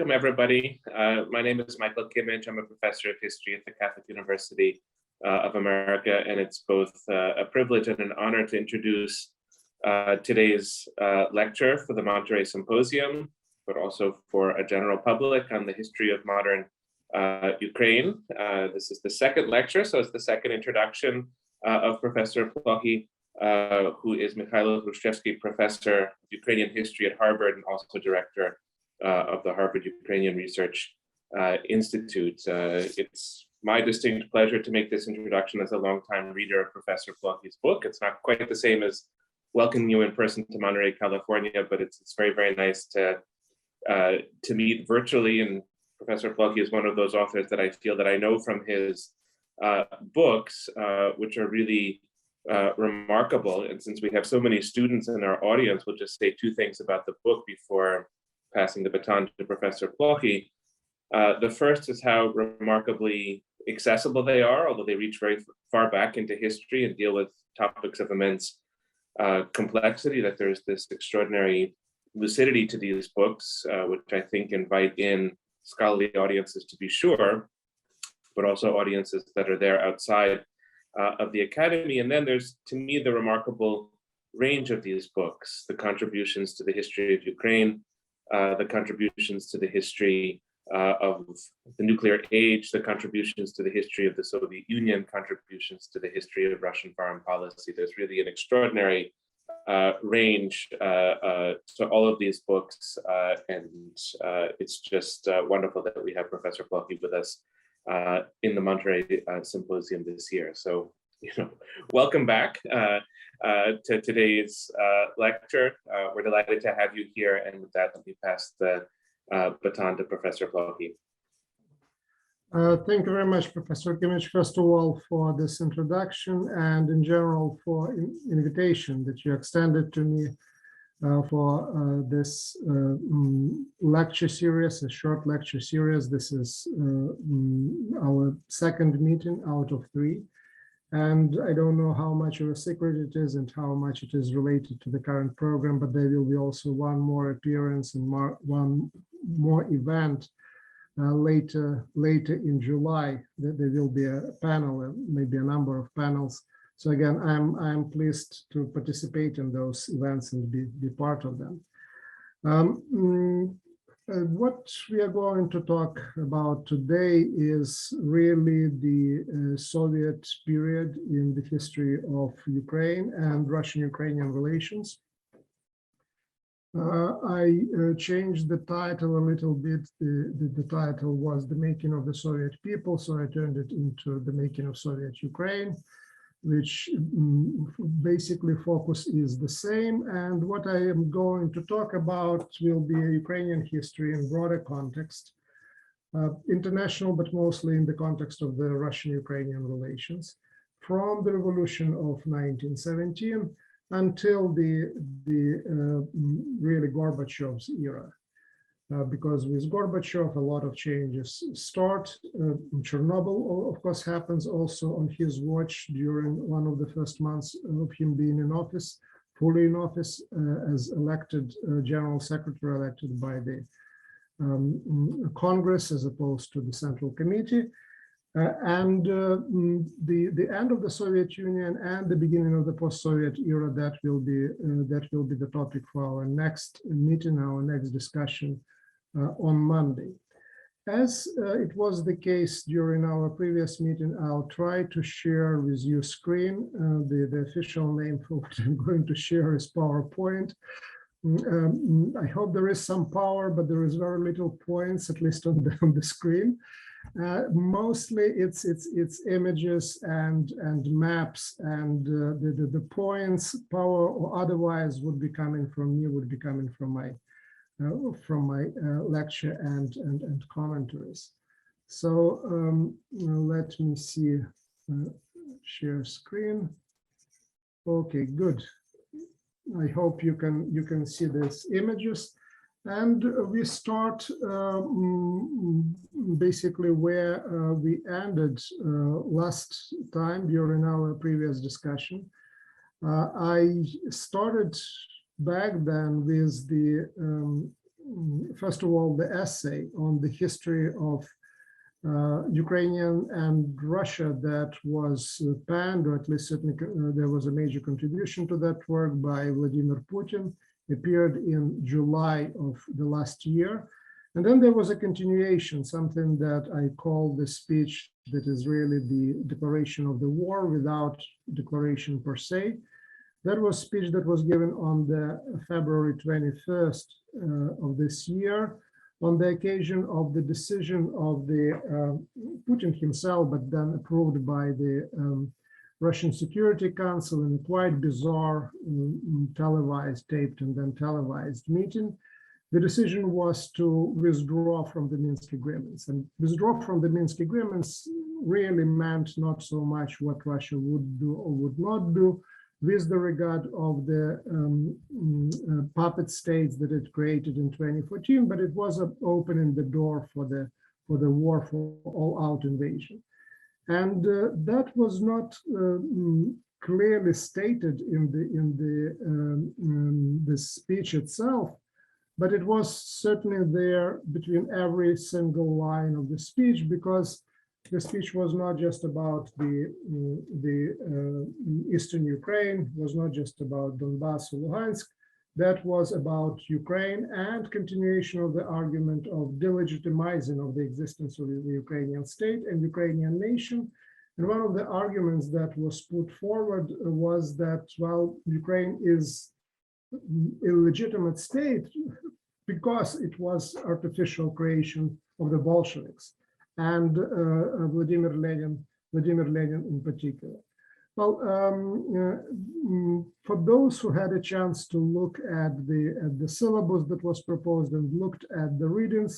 welcome everybody. My name is Michael Kimmage. I'm a professor of history at the Catholic University of America, and it's both a privilege and an honor to introduce today's lecture for the Monterey Symposium, but also for a general public on the history of modern Ukraine. This is the second lecture, so it's the second introduction of Professor Plokhii, who is Mikhailo Khrushchevsky Professor of Ukrainian History at Harvard and also Director of the Harvard Ukrainian Research Institute. It's my distinct pleasure to make this introduction as a longtime reader of Professor Plokhii's book. It's not quite the same as welcoming you in person to Monterey, California, but it's very, very nice to meet virtually. And Professor Plokhii is one of those authors that I feel that I know from his books, which are really remarkable. And since we have so many students in our audience, we'll just say two things about the book before passing the baton to Professor Plokhii. The first is how remarkably accessible they are, although they reach very far back into history and deal with topics of immense complexity, that there's this extraordinary lucidity to these books, which I think invite in scholarly audiences to be sure, but also audiences that are there outside of the academy. And then there's, to me, the remarkable range of these books, the contributions to the history of Ukraine, the contributions to the history of the nuclear age, the contributions to the history of the Soviet Union, contributions to the history of Russian foreign policy. There's really an extraordinary range to all of these books, and it's just wonderful that we have Professor Plokhii with us in the Monterey Symposium this year. So, welcome back to today's lecture. We're delighted to have you here, and with that, let me pass the baton to Professor Plokhii. Thank you very much, Professor Kimmage, first of all, for this introduction and in general for invitation that you extended to me for this lecture series, a short lecture series. This is our second meeting out of 3. And I don't know how much of a secret it is and how much it is related to the current program, but there will be also one more appearance and one more event later in July. There will be a panel, maybe a number of panels. So again, I'm pleased to participate in those events and be part of them. What we are going to talk about today is really the Soviet period in the history of Ukraine and Russian-Ukrainian relations. I changed the title a little bit. The title was The Making of the Soviet People, so I turned it into The Making of Soviet Ukraine, which basically focus is the same. And what I am going to talk about will be Ukrainian history in broader context, international, but mostly in the context of the Russian-Ukrainian relations, from the revolution of 1917 until the really Gorbachev's era. Because with Gorbachev, a lot of changes start. Chernobyl, of course, happens also on his watch during one of the first months of him being in office, fully in office, as elected general secretary, elected by the Congress as opposed to the Central Committee. And the end of the Soviet Union and the beginning of the post-Soviet era, that will be the topic for our next meeting, our next discussion on Monday. As it was the case during our previous meeting, I'll try to share with you screen. The official name for what I'm going to share is PowerPoint. I hope there is some power, but there is very little points, at least on the screen. Mostly it's images and maps, and the points, power or otherwise, would be coming from me, would be coming from my lecture and commentaries. So let me see, share screen. Okay, good. I hope you can see these images. And we start basically where we ended last time during our previous discussion. I started back then with the first of all, the essay on the history of Ukrainian and Russia that was penned, or at least certainly there was a major contribution to that work by Vladimir Putin, appeared in July of the last year. And then there was a continuation, something that I call the speech that is really the declaration of the war without declaration per se. That was a speech that was given on the February 21st of this year, on the occasion of the decision of the Putin himself, but then approved by the Russian Security Council in a quite bizarre televised, taped and then televised meeting. The decision was to withdraw from the Minsk agreements. And withdraw from the Minsk agreements really meant not so much what Russia would do or would not do, with the regard of the puppet states that it created in 2014, but it was opening the door for the war, for all-out invasion. And that was not clearly stated in the speech itself, but it was certainly there between every single line of the speech, because the speech was not just about the Eastern Ukraine, was not just about Donbass or Luhansk. That was about Ukraine and continuation of the argument of delegitimizing of the existence of the Ukrainian state and Ukrainian nation. And one of the arguments that was put forward was that, well, Ukraine is illegitimate state because it was artificial creation of the Bolsheviks and Vladimir Lenin in particular. Well, for those who had a chance to look at the syllabus that was proposed and looked at the readings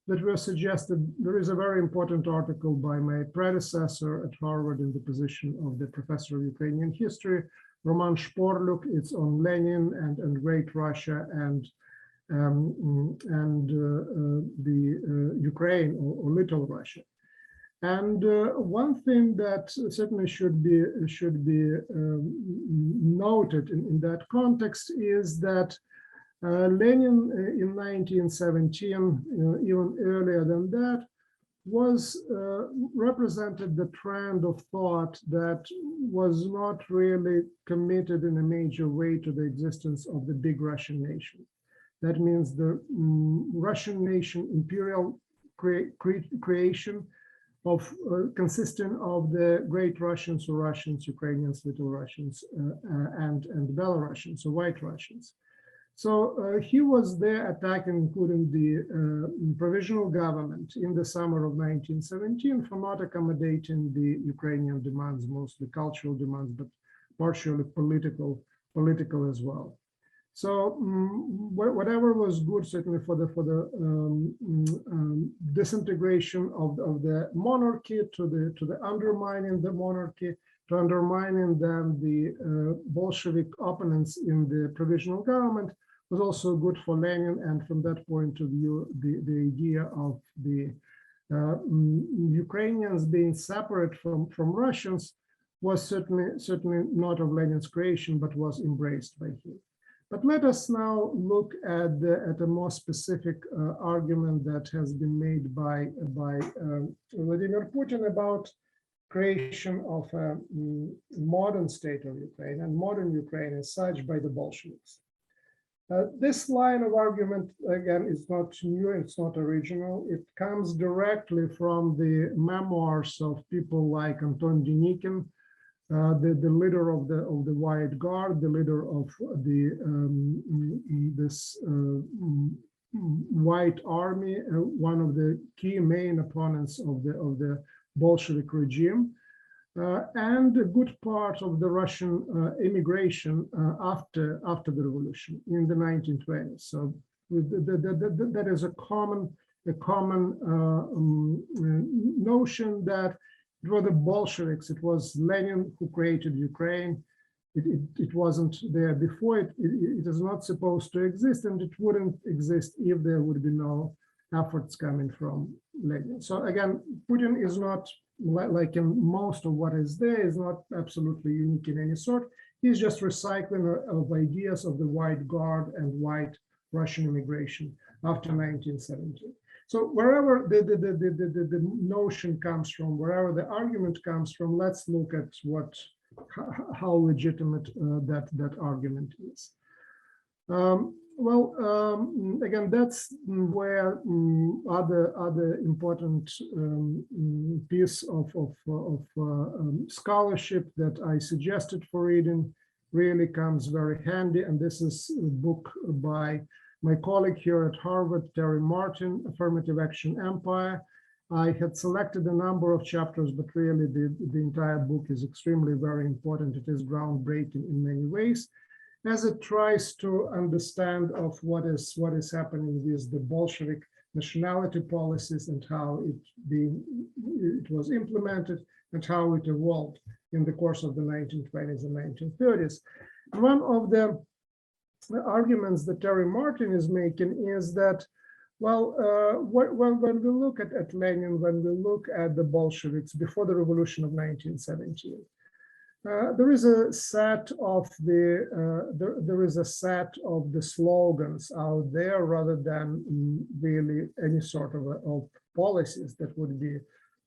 that were suggested, there is a very important article by my predecessor at Harvard in the position of the professor of Ukrainian history, Roman Shporlyuk. It's on Lenin and Great Russia and the Ukraine or Little Russia. And one thing that certainly should be noted in that context is that Lenin in 1917, even earlier than that, represented the trend of thought that was not really committed in a major way to the existence of the big Russian nation. That means the Russian nation, imperial creation of consisting of the Great Russians or Russians, Ukrainians, Little Russians, and Belarusians or White Russians. So he was there attacking, including the provisional government in the summer of 1917 for not accommodating the Ukrainian demands, mostly cultural demands, but partially political as well. So whatever was good, certainly for the disintegration of the monarchy, to the undermining the monarchy, to undermining then the Bolshevik opponents in the provisional government, was also good for Lenin. And from that point of view, the idea of the Ukrainians being separate from Russians was certainly not of Lenin's creation, but was embraced by him. But let us now look at a more specific argument that has been made by Vladimir Putin about creation of a modern state of Ukraine and modern Ukraine as such by the Bolsheviks. This line of argument, again, is not new, it's not original. It comes directly from the memoirs of people like Anton Denikin, the leader of the White Guard, the leader of this White Army, one of the key main opponents of the Bolshevik regime, and a good part of the Russian immigration after the revolution in the 1920s. So that is a common notion that it was the Bolsheviks, it was Lenin who created Ukraine. It wasn't there before. It is not supposed to exist, and it wouldn't exist if there would be no efforts coming from Lenin. So again, Putin is not, like in most of what is there, is not absolutely unique in any sort. He's just recycling of ideas of the White Guard and White Russian immigration. after 1917. So wherever the notion comes from, wherever the argument comes from, let's look at how legitimate that argument is. Again, that's where other important piece of scholarship that I suggested for reading really comes very handy. And this is a book by my colleague here at Harvard, Terry Martin, Affirmative Action Empire. I had selected a number of chapters, but really the entire book is extremely very important. It is groundbreaking in many ways, as it tries to understand of what is happening with the Bolshevik nationality policies and how it was implemented and how it evolved in the course of the 1920s and 1930s. One of the arguments that Terry Martin is making is that, well, when we look at Lenin, when we look at the Bolsheviks before the revolution of 1917, there is a set of the slogans out there rather than really any sort of policies that would be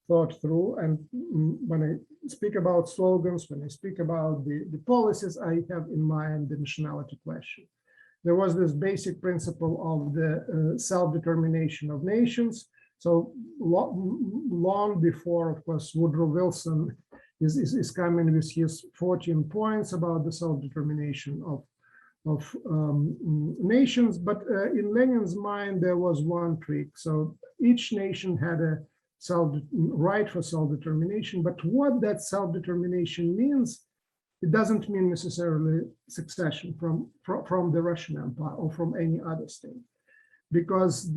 thought through. And when I speak about slogans, when I speak about the policies, I have in mind the nationality question. There was this basic principle of the self-determination of nations. So long before, of course, Woodrow Wilson is coming with his 14 points about the self-determination of nations. But in Lenin's mind, there was one trick. So each nation had a right for self-determination, but what that self-determination means, it doesn't mean necessarily succession from the Russian Empire or from any other state, because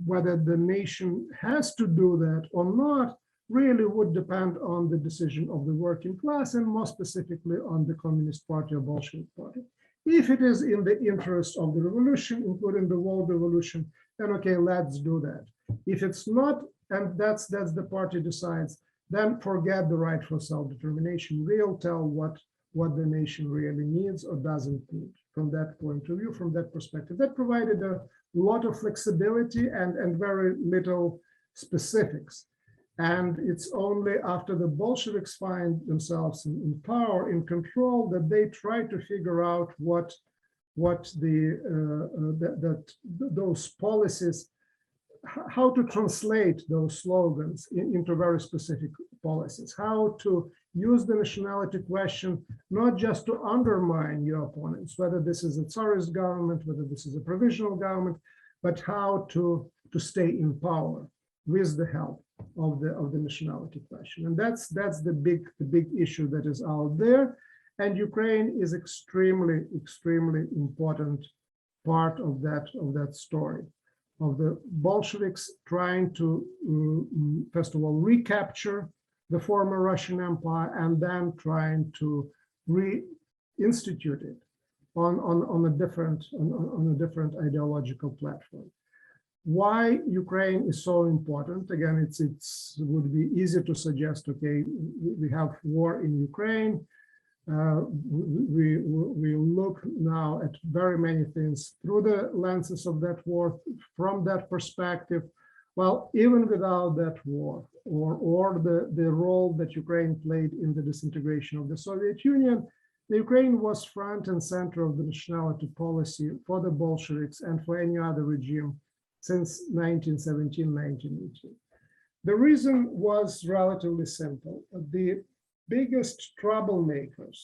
whether the nation has to do that or not really would depend on the decision of the working class, and more specifically on the Communist Party or Bolshevik Party. If it is in the interest of the revolution, including the world revolution, then okay, let's do that. If it's not, and that's the party decides, then forget the right for self-determination. We'll tell what the nation really needs or doesn't need from that point of view, from that perspective. That provided a lot of flexibility and very little specifics. And it's only after the Bolsheviks find themselves in power, in control, that they try to figure out what those policies, how to translate those slogans into very specific policies, how to use the nationality question, not just to undermine your opponents, whether this is a Tsarist government, whether this is a provisional government, but how to stay in power with the help of the nationality question. And that's the big issue that is out there. And Ukraine is extremely important part of that story, of the Bolsheviks trying to, first of all, recapture the former Russian Empire and then trying to reinstitute it on a different ideological platform. Why Ukraine is so important? Again, it would be easy to suggest, okay, we have war in Ukraine. We look now at very many things through the lenses of that war from that perspective. Well, even without that war or the role that Ukraine played in the disintegration of the Soviet Union, the Ukraine was front and center of the nationality policy for the Bolsheviks and for any other regime since 1917, 1918. The reason was relatively simple. The biggest troublemakers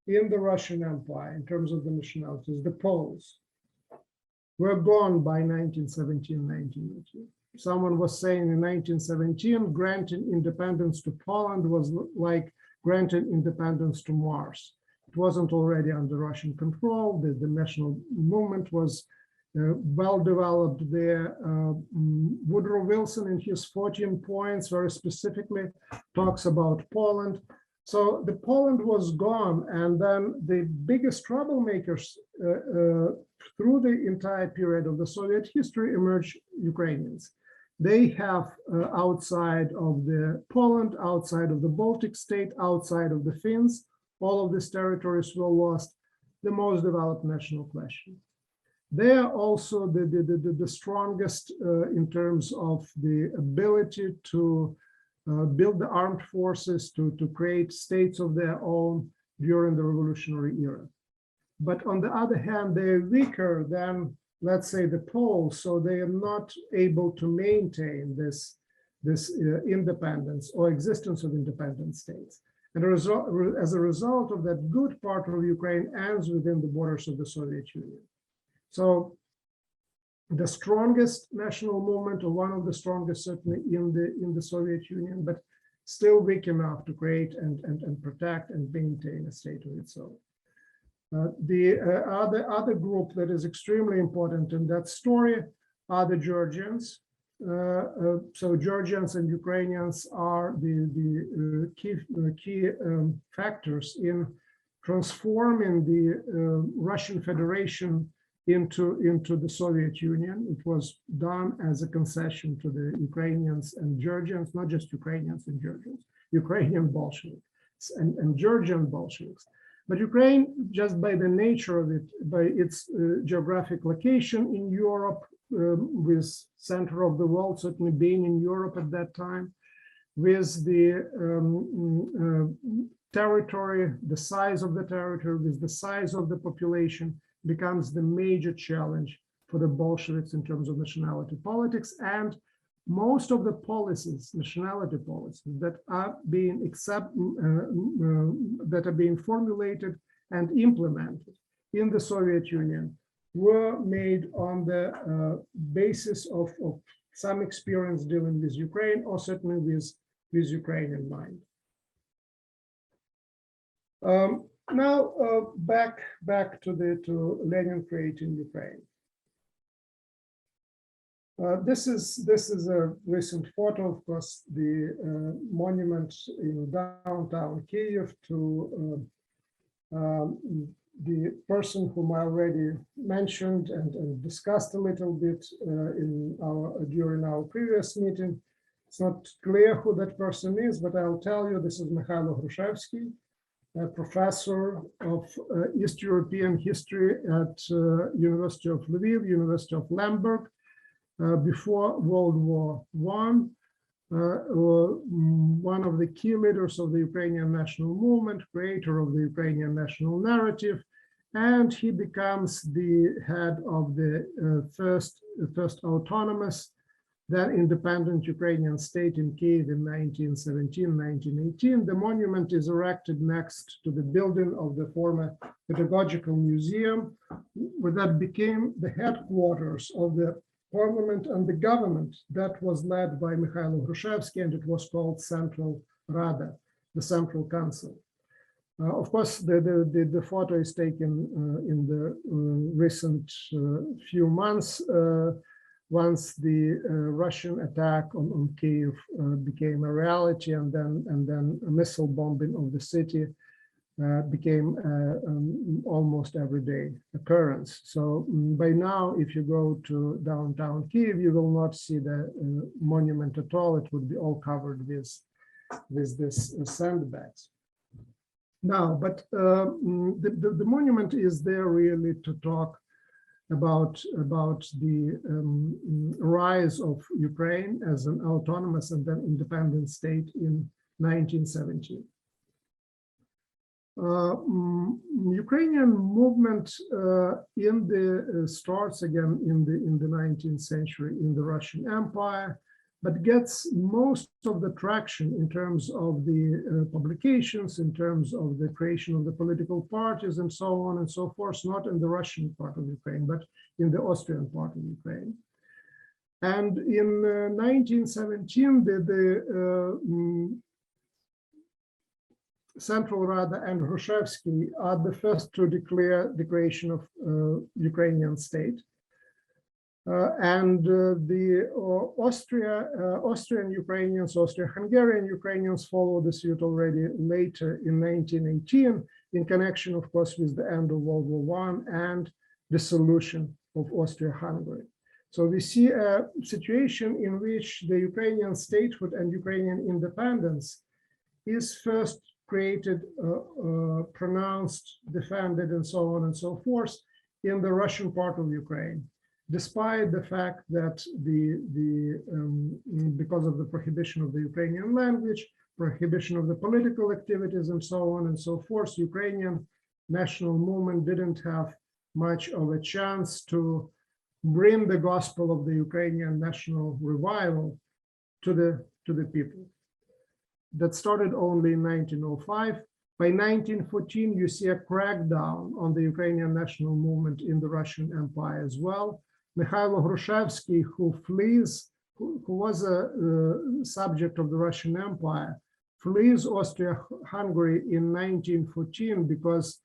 in the Russian Empire in terms of the nationalities, the Poles, were gone by 1917, 1918. Someone was saying in 1917, granting independence to Poland was like granting independence to Mars. It wasn't already under Russian control. The national movement was well developed there. Woodrow Wilson in his 14 points very specifically talks about Poland. So the Poland was gone, and then the biggest troublemakers through the entire period of the Soviet history emerged Ukrainians. They have outside of the Poland, outside of the Baltic state, outside of the Finns, all of these territories were lost, the most developed national question. They are also the strongest in terms of the ability to build the armed forces, to create states of their own during the revolutionary era. But on the other hand, they're weaker than, let's say, the Poles, so they are not able to maintain this independence or existence of independent states. And as a result of that, good part of Ukraine ends within the borders of the Soviet Union. So the strongest national movement, or one of the strongest certainly in the Soviet Union, but still weak enough to create and protect and maintain a state of its own. The other group that is extremely important in that story are the Georgians. So Georgians and Ukrainians are the key factors in transforming the Russian Federation into the Soviet Union. It was done as a concession to the Ukrainians and Georgians, not just Ukrainians and Georgians, Ukrainian Bolsheviks and Georgian Bolsheviks. But Ukraine, just by the nature of it, by its geographic location in Europe, with center of the world, certainly being in Europe at that time, with the territory, the size of the territory, with the size of the population, becomes the major challenge for the Bolsheviks in terms of nationality politics. And most of the policies, nationality policies, that are being formulated and implemented in the Soviet Union were made on the basis of some experience dealing with Ukraine, or certainly with Ukraine in mind. Now back to Lenin creating Ukraine. This is a recent photo, of course, the monument in downtown Kyiv to the person whom I already mentioned and discussed a little bit during our previous meeting. It's not clear who that person is, but I'll tell you, this is Mikhailo Hrushevsky, a professor of East European history at University of Lviv, University of Lemberg, before World War I, one of the key leaders of the Ukrainian national movement, creator of the Ukrainian national narrative, and he becomes the head of the first autonomous, then independent Ukrainian state in Kyiv in 1917, 1918. The monument is erected next to the building of the former pedagogical museum, that became the headquarters of the parliament and the government that was led by Mikhailo Hrushevsky, and it was called Central Rada, the Central Council. Of course, the photo is taken in the recent few months, once the Russian attack on Kyiv became a reality, and then a missile bombing of the city became almost everyday occurrence. So by now, if you go to downtown Kyiv, you will not see the monument at all. It would be all covered with this sandbags. Now, but the monument is there really to talk about the rise of Ukraine as an autonomous and then independent state in 1917. Ukrainian movement starts again in the 19th century in the Russian Empire, but gets most of the traction in terms of the publications, in terms of the creation of the political parties and so on and so forth, not in the Russian part of Ukraine, but in the Austrian part of Ukraine. And in 1917, the Central Rada and Hrushevsky are the first to declare the creation of Ukrainian state. The Austrian Ukrainians, Austro-Hungarian Ukrainians follow the suit already later in 1918, in connection, of course, with the end of World War I and the dissolution of Austria-Hungary. So we see a situation in which the Ukrainian statehood and Ukrainian independence is first created, pronounced, defended, and so on and so forth in the Russian part of Ukraine, despite the fact that because of the prohibition of the Ukrainian language, prohibition of the political activities, and so on and so forth, Ukrainian national movement didn't have much of a chance to bring the gospel of the Ukrainian national revival to the people. That started only in 1905. By 1914, you see a crackdown on the Ukrainian national movement in the Russian Empire as well. Mikhailo Hrushevsky, who was a subject of the Russian Empire, flees Austria-Hungary in 1914 because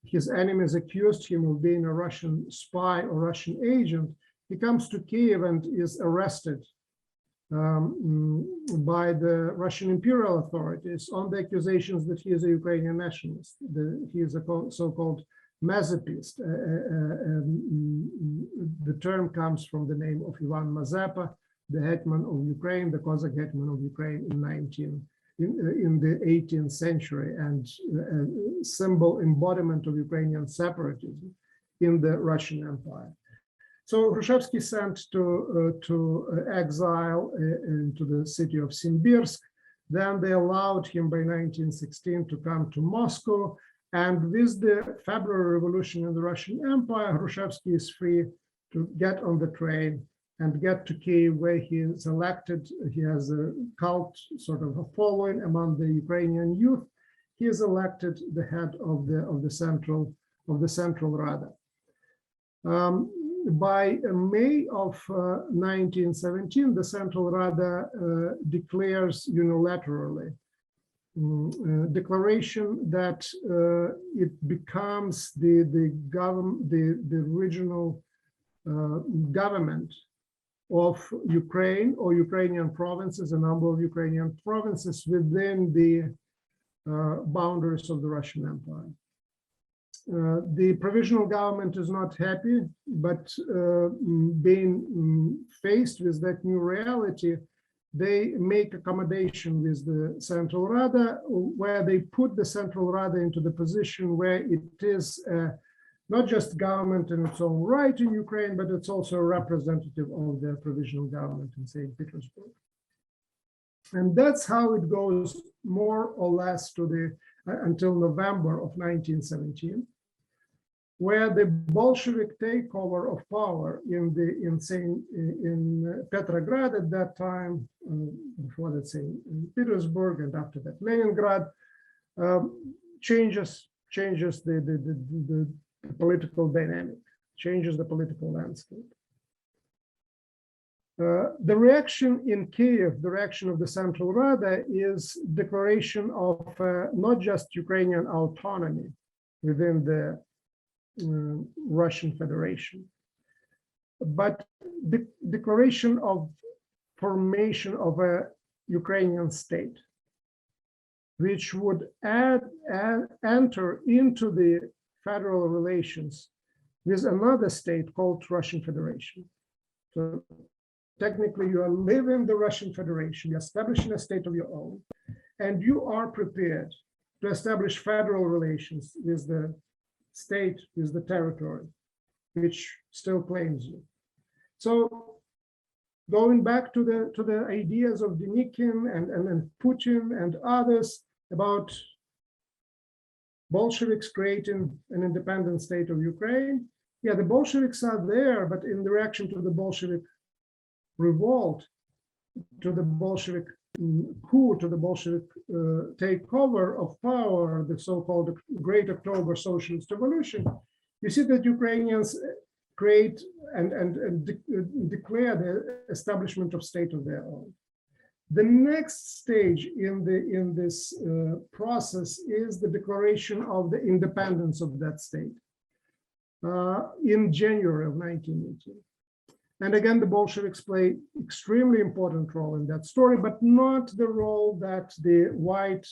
his enemies accused him of being a Russian spy or Russian agent. He comes to Kiev and is arrested by the Russian imperial authorities on the accusations that he is a Ukrainian nationalist. He is a so-called Mazepist. The term comes from the name of Ivan Mazepa, the hetman of Ukraine, the Cossack hetman of Ukraine in the 18th century, and a symbol embodiment of Ukrainian separatism in the Russian Empire. So Hrushevsky sent to exile into the city of Simbirsk. Then they allowed him by 1916 to come to Moscow. And with the February Revolution in the Russian Empire, Hrushevsky is free to get on the train and get to Kiev, where he is elected. He has a cult sort of a following among the Ukrainian youth. He is elected the head of the Central Rada. By May of 1917, the Central Rada declares unilaterally declaration that it becomes the regional government of Ukraine or Ukrainian provinces, a number of Ukrainian provinces within the boundaries of the Russian Empire. The provisional government is not happy, but being faced with that new reality, they make accommodation with the Central Rada, where they put the Central Rada into the position where it is not just government in its own right in Ukraine, but it's also a representative of the provisional government in St. Petersburg. And that's how it goes more or less to the until November of 1917, where the Bolshevik takeover of power in Petrograd at that time, before that, St. Petersburg, and after that Leningrad, changes the political dynamic, changes the political landscape. The reaction in Kiev, the reaction of the Central Rada, is declaration of not just Ukrainian autonomy within the Russian Federation, but the declaration of formation of a Ukrainian state, which would enter into the federal relations with another state called Russian Federation. So technically, you are living the Russian Federation, you're establishing a state of your own, and you are prepared to establish federal relations with the state, with the territory, which still claims you. So going back to the ideas of Denikin and Putin and others about Bolsheviks creating an independent state of Ukraine, yeah, the Bolsheviks are there, but in the reaction to the Bolshevik revolt, to the Bolshevik coup, to the Bolshevik takeover of power, the so-called Great October Socialist Revolution, you see that Ukrainians create and declare the establishment of state of their own. The next stage in this process is the declaration of the independence of that state in January of 1918. And again, the Bolsheviks play extremely important role in that story, but not the role that the White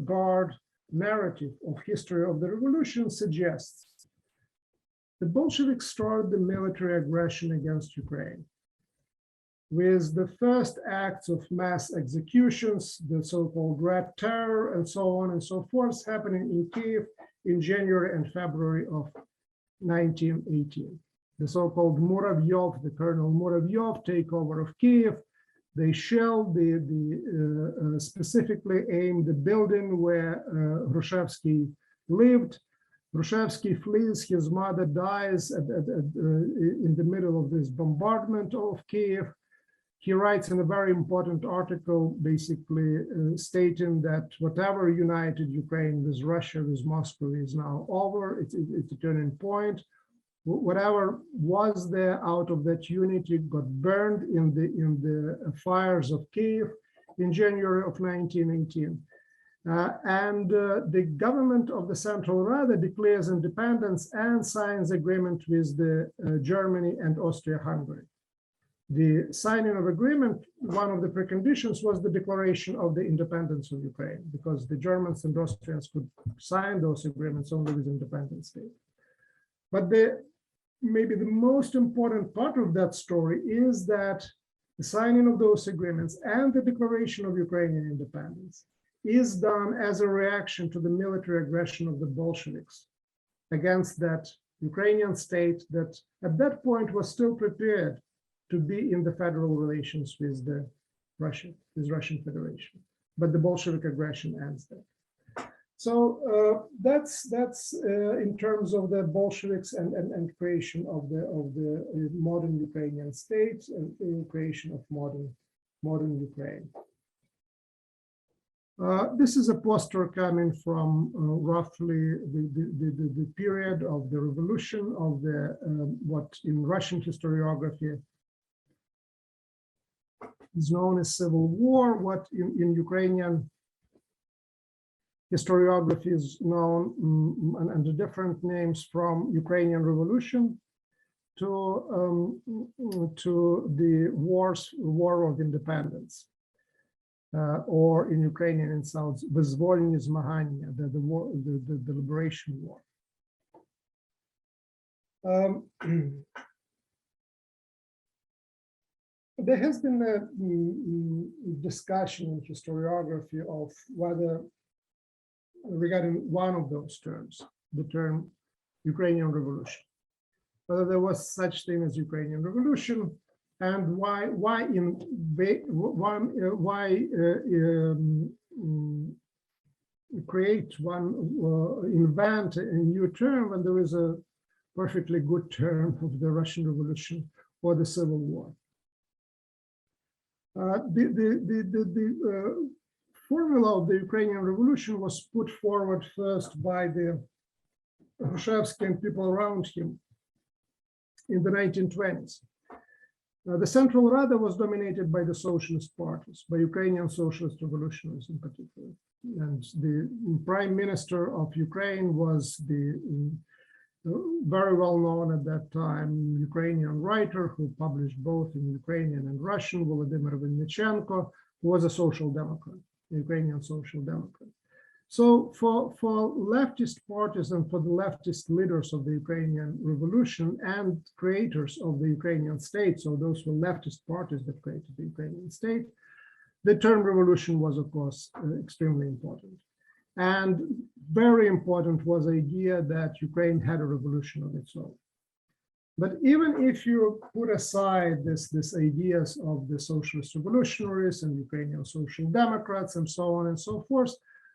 Guard narrative of history of the revolution suggests. The Bolsheviks started the military aggression against Ukraine with the first acts of mass executions, the so-called Red Terror, and so on and so forth, happening in Kiev in January and February of 1918. The so-called Moraviov, the Colonel Moraviov takeover of Kiev. They shelled specifically aimed the building where Hrushchevsky lived. Hrushchevsky flees, his mother dies in the middle of this bombardment of Kiev. He writes in a very important article, basically stating that whatever united Ukraine with Russia, with Moscow is now over. It's a turning point. Whatever was there out of that unity got burned in the fires of Kiev in January of 1918. The government of the Central Rada declares independence and signs agreement with Germany and Austria-Hungary. The signing of agreement, one of the preconditions was the declaration of the independence of Ukraine, because the Germans and Austrians could sign those agreements only with independent state. But maybe the most important part of that story is that the signing of those agreements and the declaration of Ukrainian independence is done as a reaction to the military aggression of the Bolsheviks against that Ukrainian state that at that point was still prepared to be in the federal relations with the Russian Federation. But the Bolshevik aggression ends there. So that's in terms of the Bolsheviks and creation of the modern Ukrainian state, creation of modern Ukraine. This is a poster coming from roughly the period of the revolution of what in Russian historiography is known as civil war, what in Ukrainian historiography is known under different names, from Ukrainian Revolution to the War of Independence, or in Ukrainian it sounds Vyzvolenie Zmagання, the Liberation War. There has been a discussion in historiography of whether, regarding one of those terms, the term Ukrainian Revolution, whether there was such thing as Ukrainian Revolution, and why invent a new term when there is a perfectly good term of the Russian Revolution or the Civil War. The formula of the Ukrainian Revolution was put forward first by the Hrushchevsky and people around him in the 1920s. The Central Rada was dominated by the socialist parties, by Ukrainian socialist revolutionaries in particular. And the prime minister of Ukraine was the very well known at that time Ukrainian writer who published both in Ukrainian and Russian, Volodymyr Vinnichenko, who was a social democrat, a Ukrainian social democrat. So for leftist parties and for the leftist leaders of the Ukrainian Revolution and creators of the Ukrainian state, so those were leftist parties that created the Ukrainian state, the term revolution was, of course, extremely important. And very important was the idea that Ukraine had a revolution of its own. But even if you put aside this ideas of the socialist revolutionaries and Ukrainian social democrats and so on and so forth,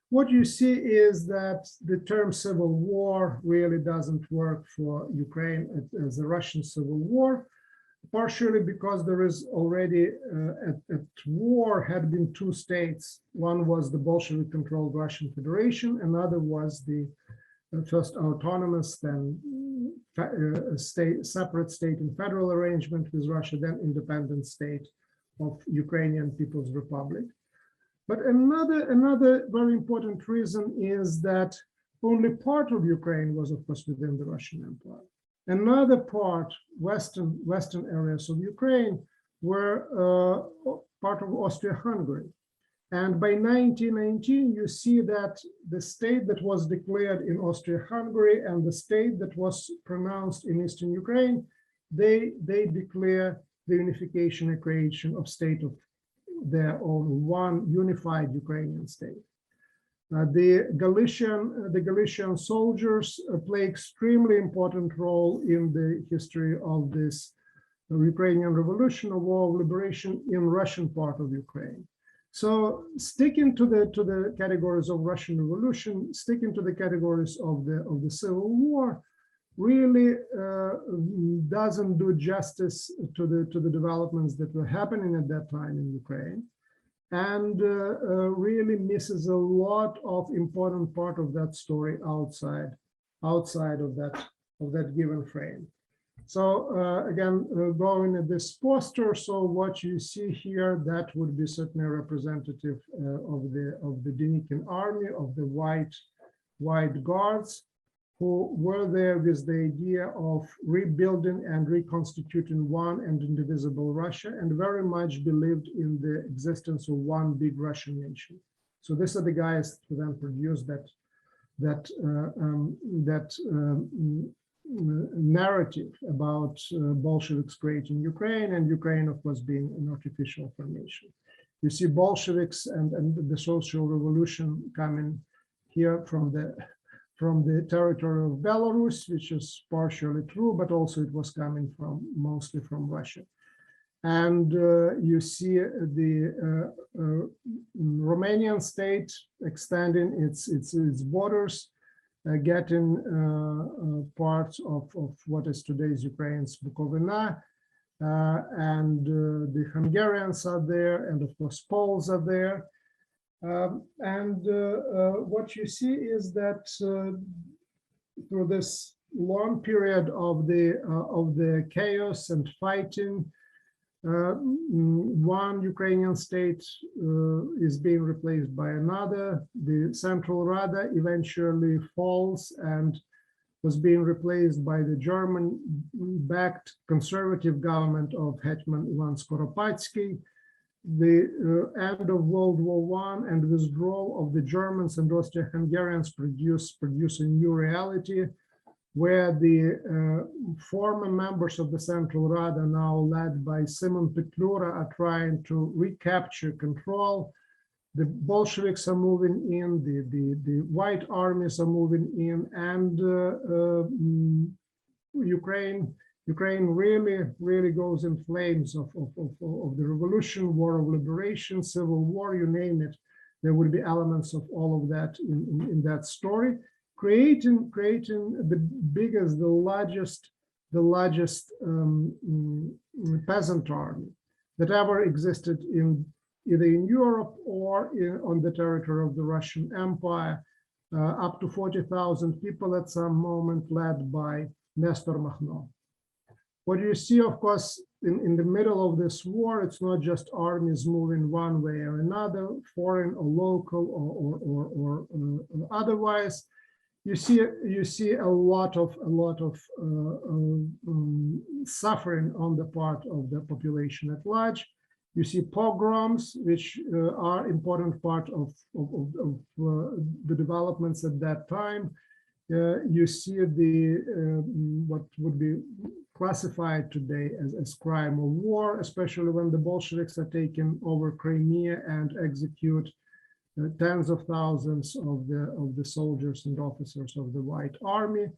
what you see is that the term civil war really doesn't work for Ukraine as a Russian civil war, partially because there is already at war had been two states. One was the Bolshevik-controlled Russian Federation, another was the first autonomous, then separate state in federal arrangement with Russia, then independent state of Ukrainian People's Republic. But another very important reason is that only part of Ukraine was, of course, within the Russian Empire. Another part, western areas of Ukraine, were part of Austria-Hungary. And by 1919, you see that the state that was declared in Austria-Hungary and the state that was pronounced in Eastern Ukraine, they declare the unification and creation of state of their own, one unified Ukrainian state. The Galician soldiers play extremely important role in the history of this Ukrainian Revolution, or War of Liberation in Russian part of Ukraine. So sticking to the categories of Russian Revolution, sticking to the categories of the Civil War, really doesn't do justice to the developments that were happening at that time in Ukraine, and really misses a lot of important part of that story outside of that given frame. So again, going at this poster, so what you see here, that would be certainly representative of the Denikin army, of the white guards, who were there with the idea of rebuilding and reconstituting one and indivisible Russia, and very much believed in the existence of one big Russian nation. So these are the guys who then produced that narrative about Bolsheviks creating Ukraine, and Ukraine, of course, being an artificial formation. You see Bolsheviks and the social revolution coming here from the territory of Belarus, which is partially true, but also it was coming mostly from Russia. And you see the Romanian state extending its borders, getting parts of what is today's Ukraine's Bukovina, and the Hungarians are there, and of course Poles are there. What you see is that through this long period of the chaos and fighting, one Ukrainian state is being replaced by another. The Central Rada eventually falls and was being replaced by the German-backed conservative government of Hetman Ivan Skoropadsky. The end of World War I and withdrawal of the Germans and Austro-Hungarians produce a new reality, where the former members of the Central Rada, now led by Simon Petlura, are trying to recapture control. The Bolsheviks are moving in, the white armies are moving in, and Ukraine really goes in flames of the revolution, war of liberation, civil war, you name it. There will be elements of all of that in that story, creating the biggest, the largest peasant army that ever existed either in Europe or on the territory of the Russian Empire, up to 40,000 people at some moment, led by Nestor Makhno. What you see, of course, in the middle of this war, it's not just armies moving one way or another, foreign or local or otherwise. You see a lot of suffering on the part of the population at large. You see pogroms, which are important part of the developments at that time. You see what would be classified today as crime of war, especially when the Bolsheviks are taking over Crimea and execute tens of thousands of the soldiers and officers of the White Army.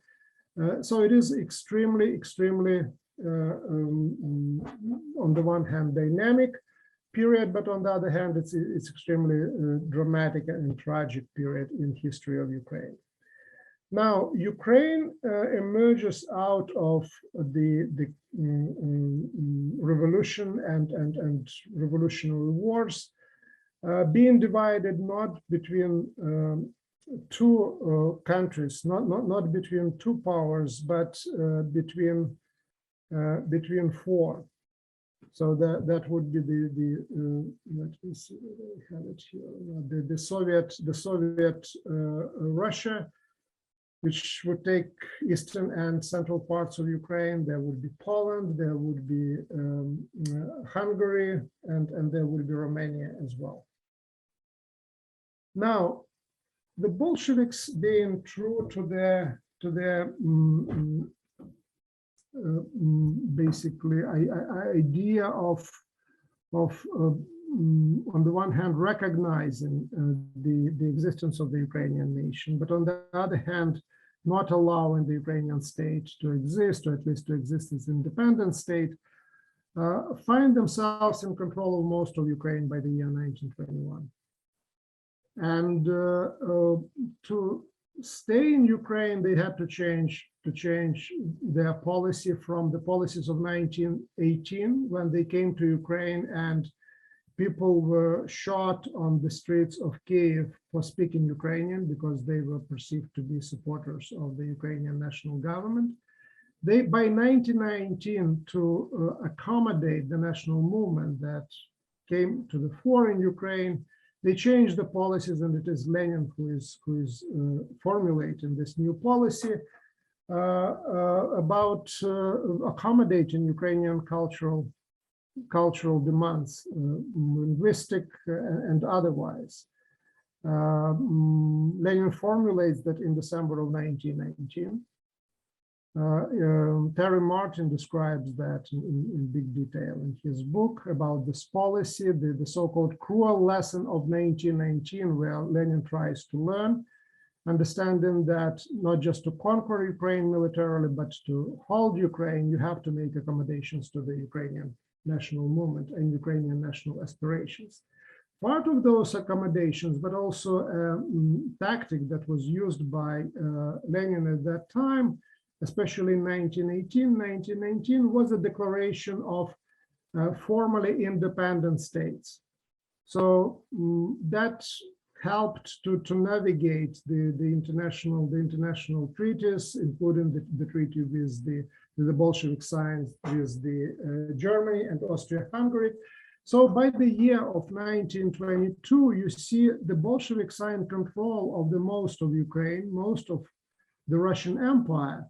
So it is extremely, on the one hand, dynamic period, but on the other hand, it's extremely dramatic and tragic period in history of Ukraine. Now, Ukraine emerges out of the revolution and revolutionary wars, being divided not between two countries, not between two powers, but between four. So that would be let me see, I have it here. The Soviet Russia, which would take eastern and central parts of Ukraine. There would be Poland, there would be Hungary, and there would be Romania as well. Now, the Bolsheviks, being true to their basically idea of on the one hand, recognizing the existence of the Ukrainian nation, but on the other hand, not allowing the Ukrainian state to exist, or at least to exist as an independent state, find themselves in control of most of Ukraine by the year 1921. And to stay in Ukraine, they had to change their policy from the policies of 1918, when they came to Ukraine and people were shot on the streets of Kiev for speaking Ukrainian because they were perceived to be supporters of the Ukrainian national government. They, by 1919, to accommodate the national movement that came to the fore in Ukraine, they changed the policies, and it is Lenin who is formulating this new policy about accommodating Ukrainian cultural demands, linguistic and otherwise. Lenin formulates that in December of 1919. Terry Martin describes that in big detail in his book about this policy, the so-called cruel lesson of 1919, where Lenin tries to learn, understanding that not just to conquer Ukraine militarily, but to hold Ukraine, you have to make accommodations to the Ukrainian national movement and Ukrainian national aspirations. Part of those accommodations, but also a tactic that was used by Lenin at that time, especially in 1919, was a declaration of formally independent states. So that helped to navigate the international treaties, including the treaty with the Bolsheviks signed with the Germany and Austria-Hungary. So by the year of 1922, you see the Bolsheviks signed control of the most of Ukraine, most of the Russian Empire.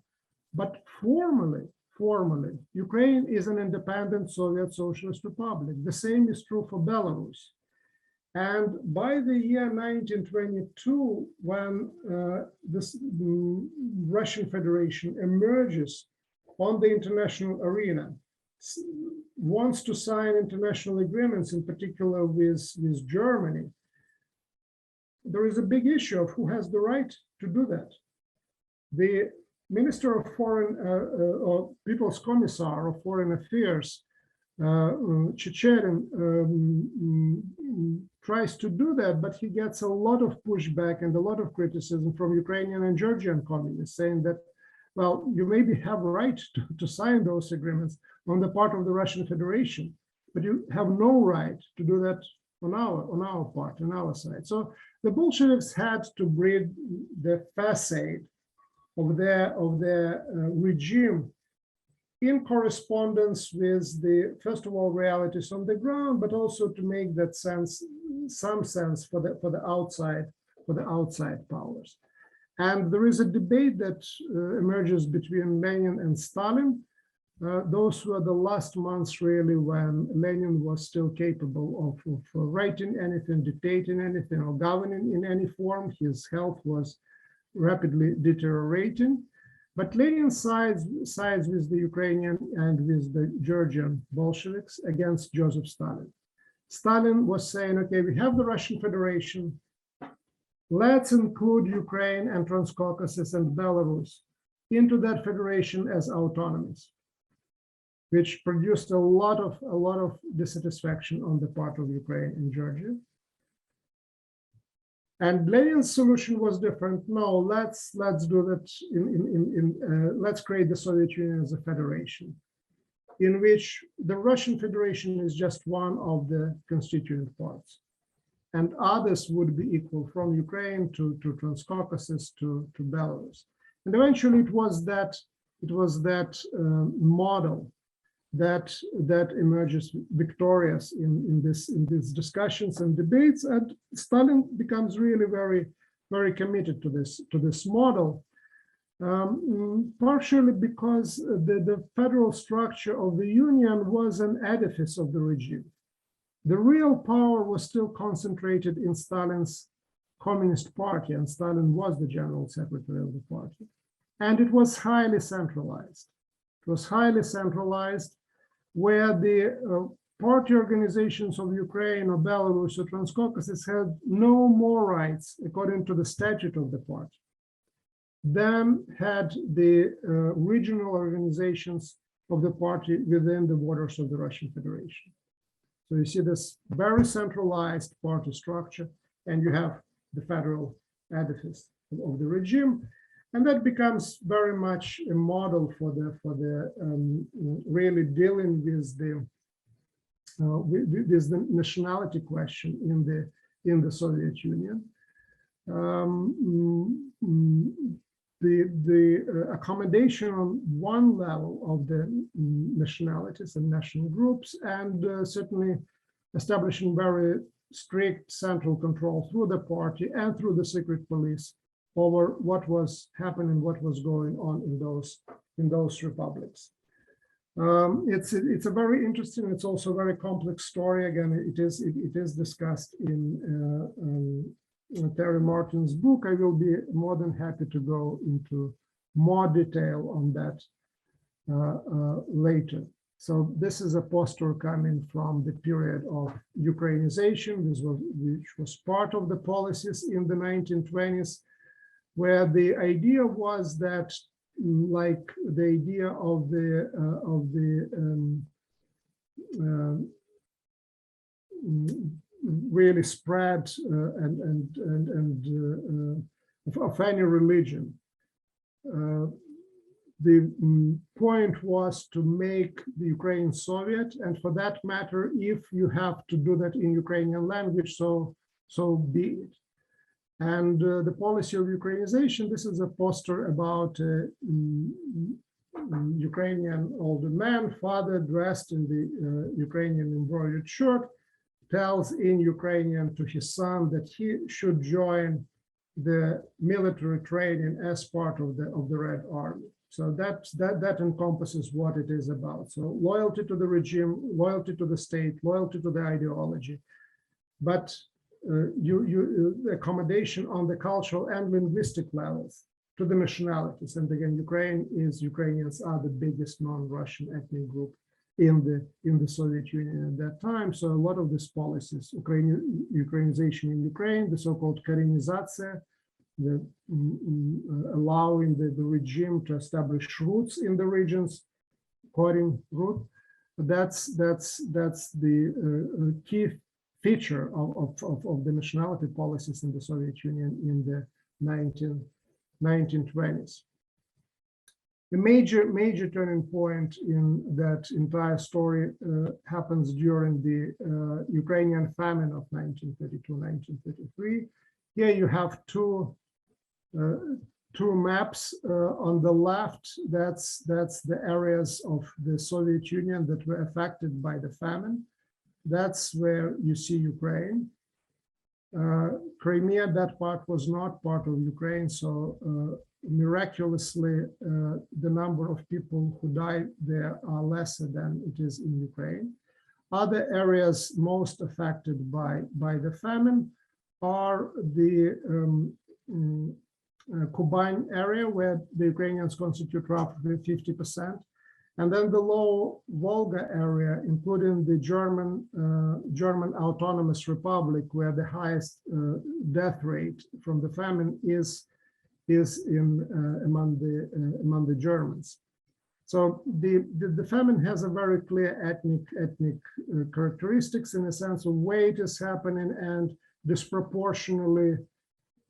But formally, Ukraine is an independent Soviet Socialist Republic. The same is true for Belarus. And by the year 1922, when this Russian Federation emerges on the international arena, wants to sign international agreements, in particular with Germany, there is a big issue of who has the right to do that. The Minister of Foreign, or People's Commissar of Foreign Affairs, Checherin, tries to do that, but he gets a lot of pushback and a lot of criticism from Ukrainian and Georgian communists, saying that, well, you maybe have a right to sign those agreements on the part of the Russian Federation, but you have no right to do that on our part, on our side. So the Bolsheviks had to breed the facade of their regime in correspondence with the, first of all, realities on the ground, but also to make that sense, some sense for the outside powers. And there is a debate that emerges between Lenin and Stalin. Those were the last months really when Lenin was still capable of writing anything, dictating anything, or governing in any form. His health was rapidly deteriorating. But Lenin sides with the Ukrainian and with the Georgian Bolsheviks against Joseph Stalin. Stalin was saying, okay, we have the Russian Federation. Let's include Ukraine and Transcaucasus and Belarus into that federation as autonomies, which produced a lot of dissatisfaction on the part of Ukraine and Georgia. And Lenin's solution was different. No, let's do that let's create the Soviet Union as a federation, in which the Russian Federation is just one of the constituent parts, and others would be equal, from Ukraine to Transcaucasus to Belarus. And eventually, it was that model that emerges victorious in these discussions and debates, and Stalin becomes really very committed to this model, partially because the federal structure of the Union was an edifice of the regime. The real power was still concentrated in Stalin's Communist Party, and Stalin was the general secretary of the party, and it was highly centralized. It was highly centralized, where the party organizations of Ukraine or Belarus or Transcaucasus had no more rights, according to the statute of the party, than had the regional organizations of the party within the borders of the Russian Federation. So you see this very centralized party structure, and you have the federal edifice of the regime, and that becomes very much a model for the really dealing with the nationality question in the Soviet Union. The accommodation on one level of the nationalities and national groups, and certainly establishing very strict central control through the party and through the secret police over what was happening, what was going on in those republics. It's a very interesting, it's also a very complex story. Again, it is discussed in Terry Martin's book. I will be more than happy to go into more detail on that later. So this is a poster coming from the period of Ukrainianization, which was part of the policies in the 1920s, where the idea was that, like the idea of the really spread of any religion. The point was to make the Ukraine Soviet, and for that matter, if you have to do that in Ukrainian language, so be it. And the policy of Ukrainianization, this is a poster about Ukrainian older man, father dressed in the Ukrainian embroidered shirt, tells in Ukrainian to his son that he should join the military training as part of the Red Army. So that encompasses what it is about. So loyalty to the regime, loyalty to the state, loyalty to the ideology, but accommodation on the cultural and linguistic levels to the nationalities. And again, Ukrainians are the biggest non-Russian ethnic group in the Soviet Union at that time. So a lot of these policies, Ukrainization in Ukraine, the so-called Korenizatsiya, allowing the regime to establish roots in the regions, Koren root. That's the key feature of the nationality policies in the Soviet Union in the 1920s. The major turning point in that entire story happens during the Ukrainian famine of 1932-1933. Here you have two maps. On the left, that's the areas of the Soviet Union that were affected by the famine. That's where you see Ukraine. Crimea, that part was not part of Ukraine, so miraculously, the number of people who died there are lesser than it is in Ukraine. Other areas most affected by the famine are the Kuban area, where the Ukrainians constitute roughly 50%, and then the low Volga area, including the German Autonomous Republic, where the highest death rate from the famine is among the Germans. So the famine has a very clear ethnic characteristics in the sense of where it is happening, and disproportionately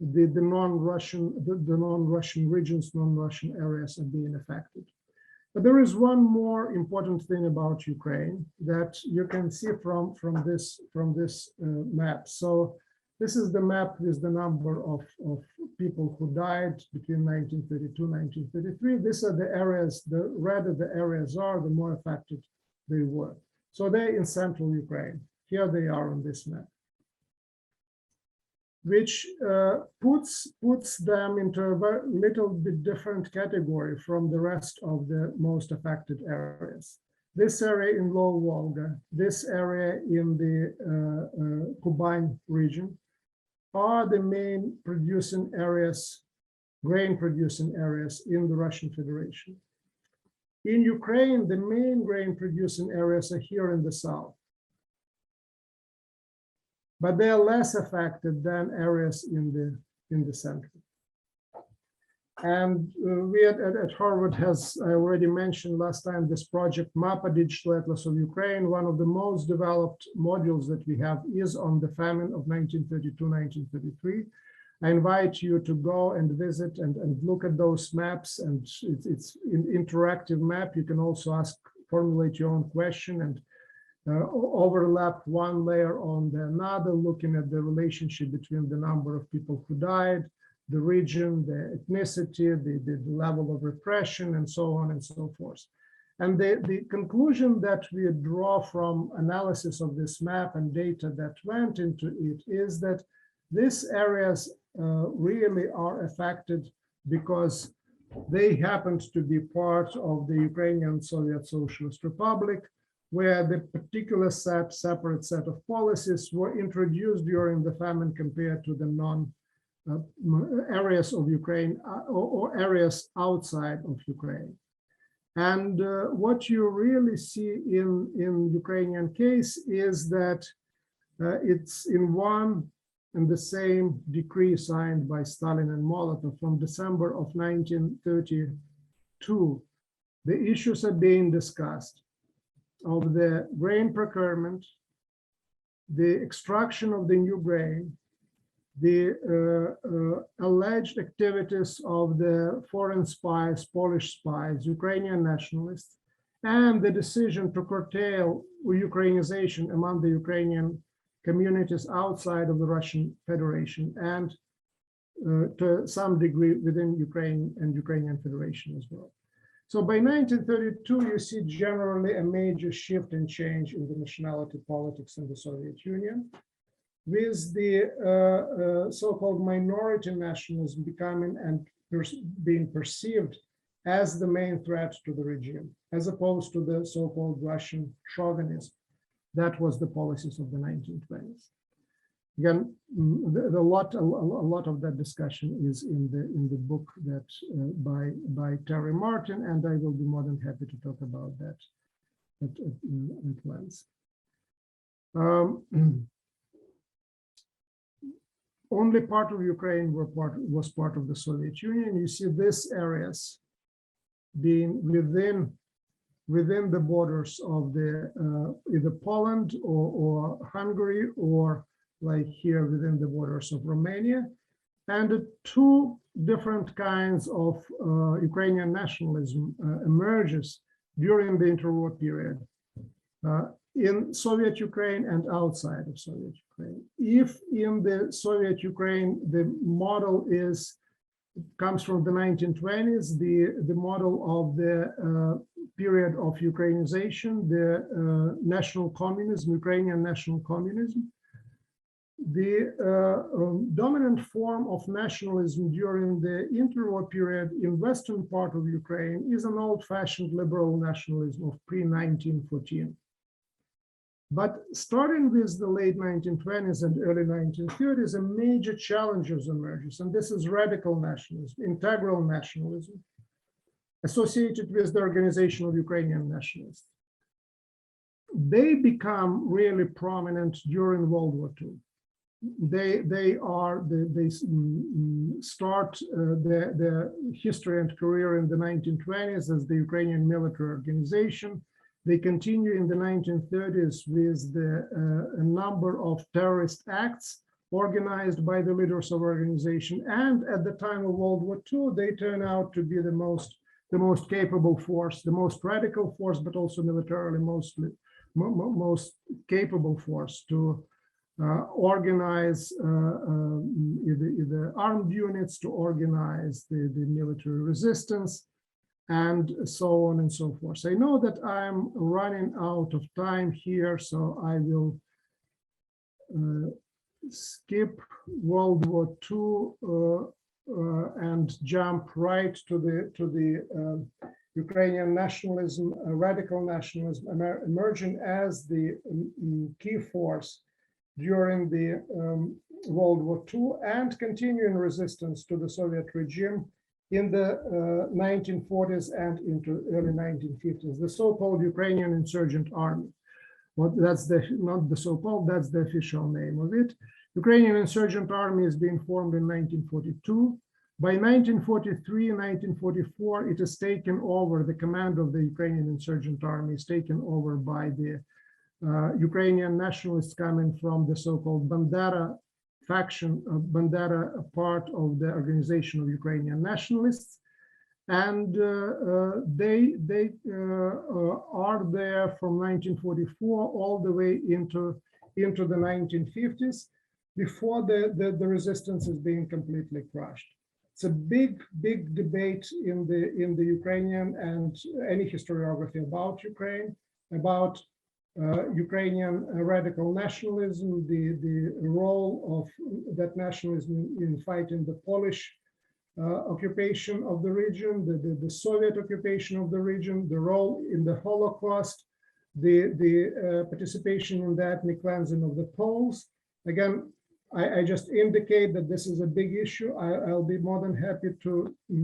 the non-Russian regions, non-Russian areas are being affected. But there is one more important thing about Ukraine that you can see from this map. So this is the map with the number of people who died between 1932 and 1933. These are the areas, the redder the areas are, the more affected they were. So they're in central Ukraine. Here they are on this map, which puts them into a very little bit different category from the rest of the most affected areas. This area in Low Volga, this area in the Kuban region are the main producing areas, grain producing areas in the Russian Federation. In Ukraine, the main grain producing areas are here in the south. but they are less affected than areas in the center. And we at Harvard has, I already mentioned last time, this project MAPA, Digital Atlas of Ukraine. One of the most developed modules that we have is on the famine of 1932-1933. I invite you to go and visit and look at those maps, and it's an interactive map. You can also formulate your own question and overlap one layer on the another, looking at the relationship between the number of people who died, the region, the ethnicity, the level of repression, and so on and so forth. And the conclusion that we draw from analysis of this map and data that went into it is that these areas really are affected because they happened to be part of the Ukrainian Soviet Socialist Republic, where the particular separate set of policies were introduced during the famine compared to the areas of Ukraine or areas outside of Ukraine. And what you really see in Ukrainian case is that it's in one and the same decree signed by Stalin and Molotov from December of 1932. The issues are being discussed of the grain procurement, the extraction of the new grain, the alleged activities of the foreign spies, Polish spies, Ukrainian nationalists, and the decision to curtail Ukrainianization among the Ukrainian communities outside of the Russian Federation and to some degree within Ukraine and Ukrainian Federation as well. So by 1932, you see generally a major shift and change in the nationality politics in the Soviet Union, with the so-called minority nationalism becoming and being perceived as the main threat to the regime, as opposed to the so-called Russian chauvinism. That was the policies of the 1920s. Again, a lot of that discussion is in the book that by Terry Martin, and I will be more than happy to talk about that at length. Only part of Ukraine was part of the Soviet Union. You see these areas being within the borders of the either Poland or Hungary, or like here within the borders of Romania. And two different kinds of Ukrainian nationalism emerges during the interwar period in Soviet Ukraine and outside of Soviet Ukraine. If in the Soviet Ukraine, the model comes from the 1920s, the model of the period of Ukrainianization, the national communism, Ukrainian national communism. The dominant form of nationalism during the interwar period in western part of Ukraine is an old-fashioned liberal nationalism of pre-1914. But starting with the late 1920s and early 1930s, a major challenges emerges, and this is radical nationalism, integral nationalism, associated with the organization of Ukrainian nationalists. They become really prominent during World War II. They start their history and career in the 1920s as the Ukrainian military organization. They continue in the 1930s with a number of terrorist acts organized by the leaders of organization. And at the time of World War II, they turn out to be the most capable force, the most radical force, but also militarily most capable force to organize either armed units, to organize the military resistance, and so on and so forth. I know that I'm running out of time here, so I will skip World War II and jump right to the Ukrainian nationalism, radical nationalism emerging as the key force during the World War II and continuing resistance to the Soviet regime in the 1940s and into early 1950s, the so-called Ukrainian Insurgent Army. Well, that's not the so-called, that's the official name of it. Ukrainian Insurgent Army is being formed in 1942. By 1943, 1944, it is taken over, the command of the Ukrainian Insurgent Army is taken over by the Ukrainian nationalists coming from the so-called Bandera faction, Bandera part of the Organization of Ukrainian Nationalists. And they are there from 1944 all the way into the 1950s, before the resistance is being completely crushed. It's a big debate in the Ukrainian and any historiography about Ukraine, about Ukrainian radical nationalism, the role of that nationalism in fighting the Polish occupation of the region, the Soviet occupation of the region, the role in the Holocaust, the participation in the ethnic cleansing of the Poles. Again, I just indicate that this is a big issue. I'll be more than happy to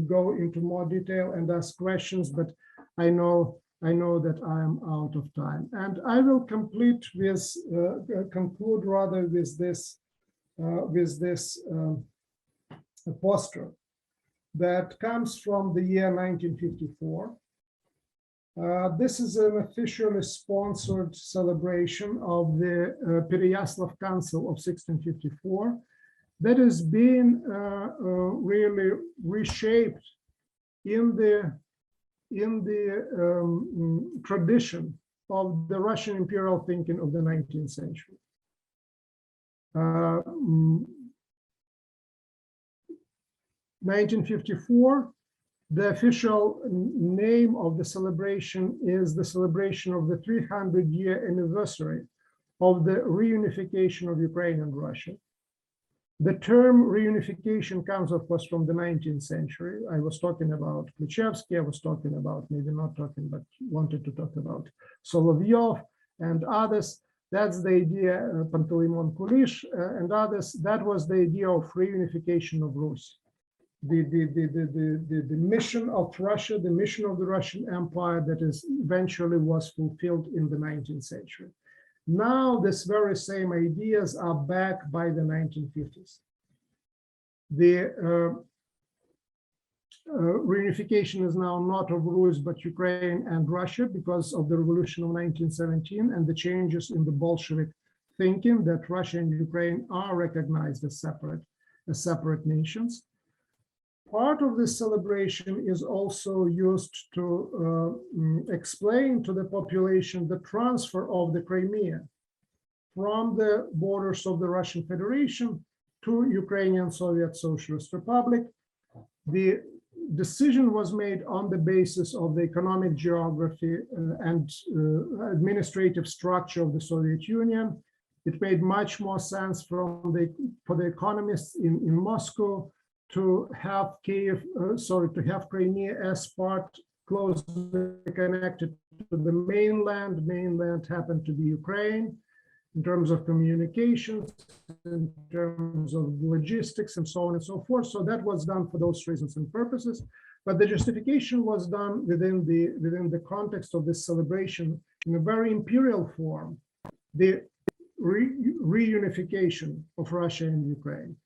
go into more detail and ask questions, but I know that I am out of time. And I will conclude rather with this poster that comes from the year 1954. This is an officially sponsored celebration of the Pereyaslav Council of 1654 that is being really reshaped in the tradition of the Russian imperial thinking of the 19th century. 1954, the official name of the celebration is the celebration of the 300-year anniversary of the reunification of Ukraine and Russia. The term reunification comes, of course, from the 19th century. I was talking about Khrushchev, I was talking about, maybe not talking, but wanted to talk about Solovyov and others. That's the idea, Panteleimon Kulish and others. That was the idea of reunification of Rus. The mission of Russia, the mission of the Russian Empire that is eventually was fulfilled in the 19th century. Now, this very same ideas are back by the 1950s. The reunification is now not of Rus, but Ukraine and Russia because of the revolution of 1917 and the changes in the Bolshevik thinking that Russia and Ukraine are recognized as separate nations. Part of this celebration is also used to explain to the population the transfer of the Crimea from the borders of the Russian Federation to Ukrainian Soviet Socialist Republic. The decision was made on the basis of the economic geography and administrative structure of the Soviet Union. It made much more sense for the economists in Moscow to have Crimea as part closely connected to the mainland. Mainland happened to be Ukraine in terms of communications, in terms of logistics, and so on and so forth. So that was done for those reasons and purposes. But the justification was done within the context of this celebration in a very imperial form, the reunification of Russia and Ukraine.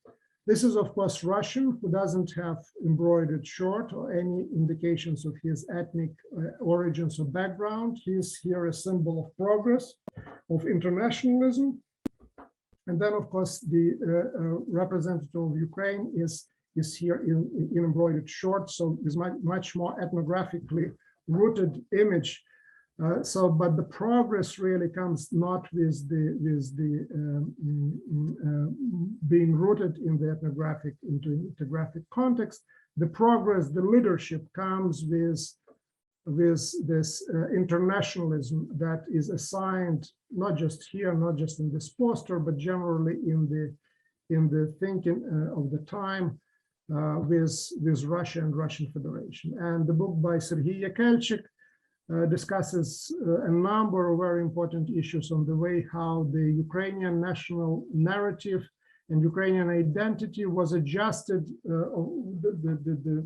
This is, of course, Russian, who doesn't have embroidered shirt or any indications of his ethnic origins or background. He is here a symbol of progress, of internationalism. And then, of course, the representative of Ukraine is here in embroidered shorts, so is much more ethnographically rooted image. But the progress really comes not with being rooted in the ethnographic context. The progress, the leadership comes with this internationalism that is assigned not just here, not just in this poster, but generally in the thinking of the time with Russia and Russian Federation. And the book by Serhii Plokhii discusses a number of very important issues on the way how the Ukrainian national narrative and Ukrainian identity was adjusted, the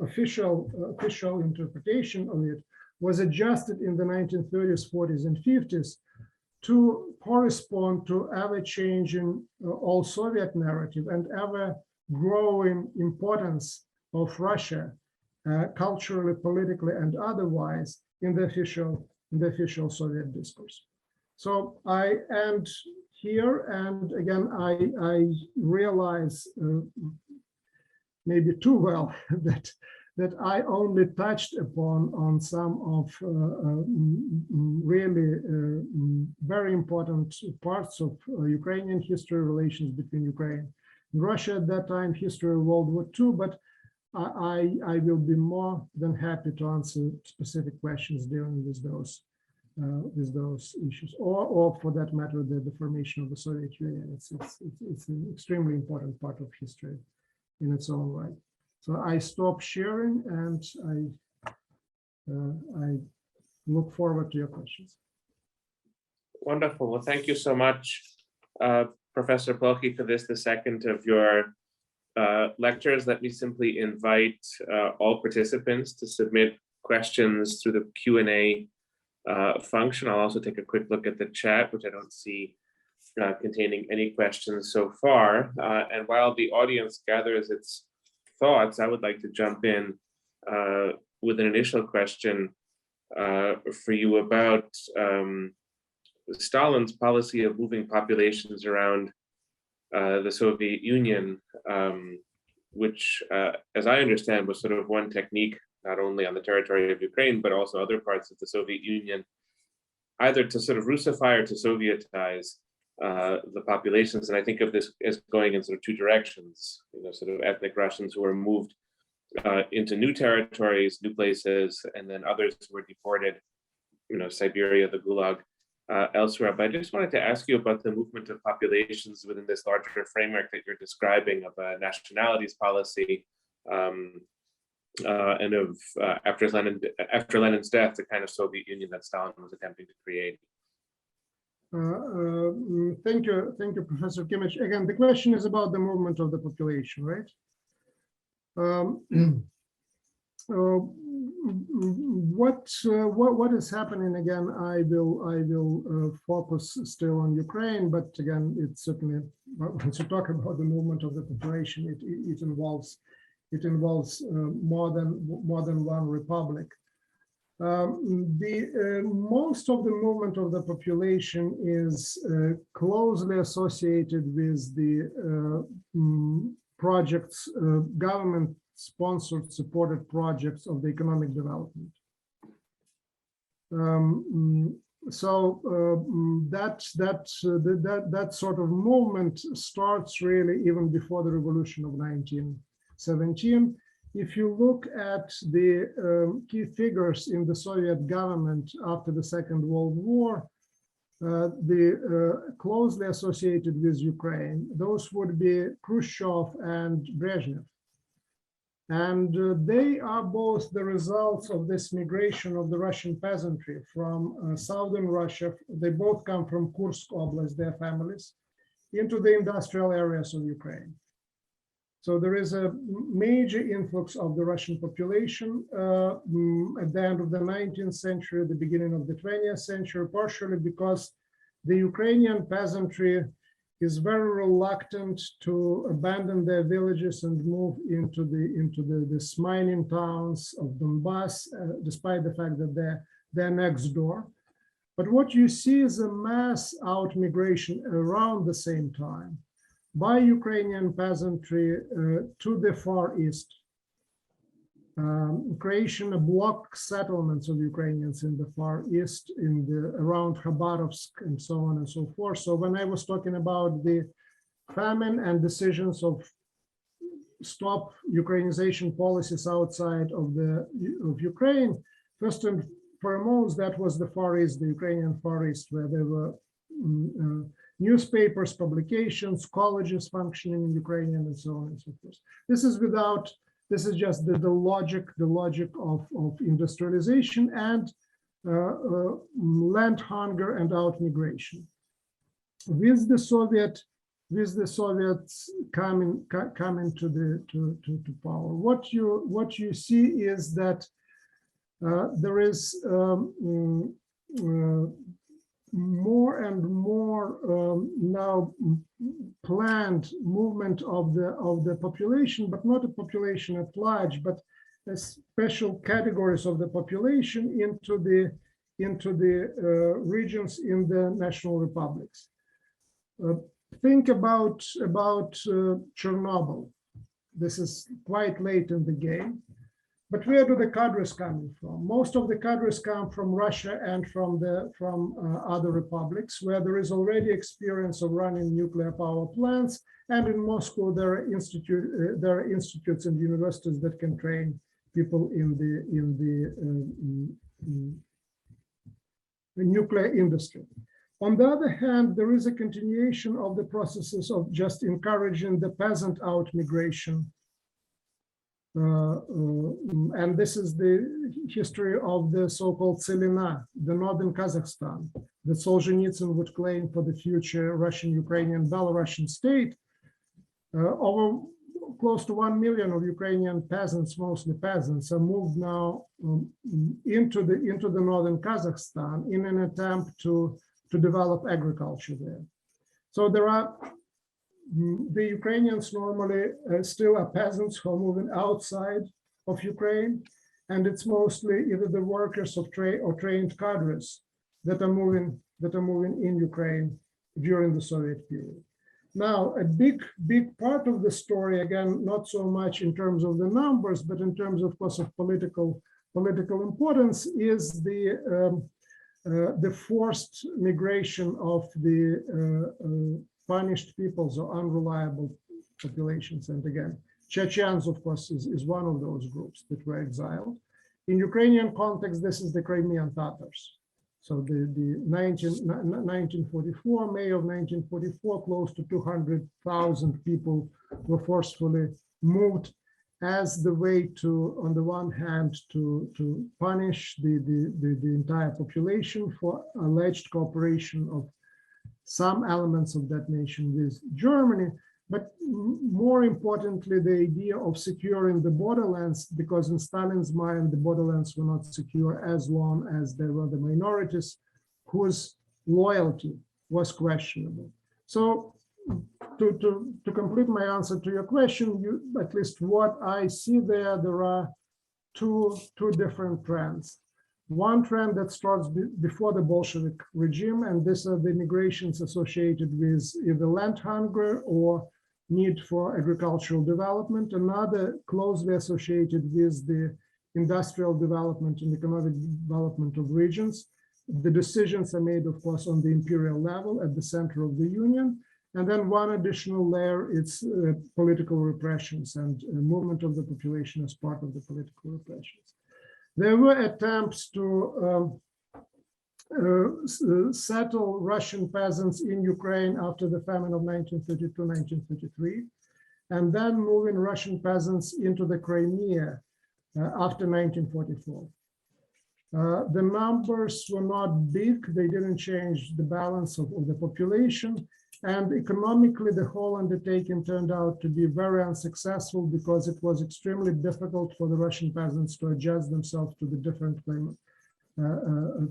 official interpretation of it was adjusted in the 1930s, 40s, and 50s to correspond to ever-changing all Soviet narrative and ever-growing importance of Russia, culturally, politically, and otherwise, in the official Soviet discourse. So I end here, and again, I realize maybe too well that I only touched upon on some of really very important parts of Ukrainian history, relations between Ukraine and Russia at that time, history of World War II, but I will be more than happy to answer specific questions dealing with those issues, or for that matter, the formation of the Soviet Union. It's an extremely important part of history in its own right. So I stop sharing, and I look forward to your questions. Wonderful. Well, thank you so much, Professor Plokhii, for this, the second of your lectures. Let me simply invite all participants to submit questions through the Q&A function. I'll also take a quick look at the chat, which I don't see containing any questions so far. And while the audience gathers its thoughts, I would like to jump in with an initial question for you about Stalin's policy of moving populations around the Soviet Union, which, as I understand, was sort of one technique, not only on the territory of Ukraine, but also other parts of the Soviet Union, either to sort of Russify or to Sovietize the populations. And I think of this as going in sort of two directions, sort of ethnic Russians who were moved into new territories, new places, and then others who were deported, Siberia, the Gulag, elsewhere. But I just wanted to ask you about the movement of populations within this larger framework that you're describing of a nationalities policy, and of after Lenin's death, the kind of Soviet Union that Stalin was attempting to create. Thank you, Professor Kimmich. Again, the question is about the movement of the population, right? What is happening again? I will focus still on Ukraine, but again, it's certainly, once you talk about the movement of the population, it involves more than one republic. Most of the movement of the population is closely associated with the projects, government-sponsored, supported projects of the economic development. That sort of movement starts really even before the revolution of 1917. If you look at the key figures in the Soviet government after the Second World War, closely associated with Ukraine, those would be Khrushchev and Brezhnev. And they are both the results of this migration of the Russian peasantry from southern Russia. They both come from Kursk Oblast, their families, into the industrial areas of Ukraine. So there is a major influx of the Russian population at the end of the 19th century, the beginning of the 20th century, partially because the Ukrainian peasantry is very reluctant to abandon their villages and move into the mining towns of Donbass, despite the fact that they're next door. But what you see is a mass out migration around the same time by Ukrainian peasantry to the Far East, creation of block settlements of Ukrainians in the Far East, around Khabarovsk and so on and so forth. So when I was talking about the famine and decisions of stop Ukrainization policies outside of Ukraine, first and foremost, that was the Far East, the Ukrainian Far East, where there were newspapers, publications, colleges functioning in Ukrainian, and so on and so forth. This is just the logic of industrialization and land hunger and out migration. With the Soviets coming to power, what you see is that There is more and more now planned movement of the population, but not a population at large, but special categories of the population into the regions in the national republics. Think about Chernobyl. This is quite late in the game. But where do the cadres coming from? Most of the cadres come from Russia and from other republics where there is already experience of running nuclear power plants. And in Moscow, there are institutes and universities that can train people in the nuclear industry. On the other hand, there is a continuation of the processes of just encouraging the peasant out migration. And this is the history of the so-called Tselina, the northern Kazakhstan, that Solzhenitsyn would claim for the future Russian, Ukrainian, Belarusian state. Over close to 1 million of Ukrainian peasants, mostly peasants, are moved now into the northern Kazakhstan in an attempt to develop agriculture there. So there are the Ukrainians normally still are peasants who are moving outside of Ukraine, and it's mostly either the workers of trade or trained cadres that are moving in Ukraine during the Soviet period. Now, a big part of the story, again, not so much in terms of the numbers, but in terms, of course, of political importance, is the forced migration of the punished peoples or unreliable populations. And again, Chechens, of course, is one of those groups that were exiled. In Ukrainian context, this is the Crimean Tatars. So the 1944, May of 1944, close to 200,000 people were forcefully moved as the way to, on the one hand, to punish the entire population for alleged cooperation of some elements of that nation with Germany, but more importantly, the idea of securing the borderlands, because in Stalin's mind, the borderlands were not secure as long as there were the minorities whose loyalty was questionable. So to complete my answer to your question, at least what I see there are two different trends. One trend that starts before the Bolshevik regime, and these are the migrations associated with either land hunger or need for agricultural development. Another closely associated with the industrial development and economic development of regions. The decisions are made, of course, on the imperial level at the center of the Union. And then one additional layer, it's political repressions and movement of the population as part of the political repressions. There were attempts to settle Russian peasants in Ukraine after the famine of 1932-1933, and then moving Russian peasants into the Crimea after 1944. The numbers were not big, they didn't change the balance of the population, and economically the whole undertaking turned out to be very unsuccessful because it was extremely difficult for the Russian peasants to adjust themselves to the different climate,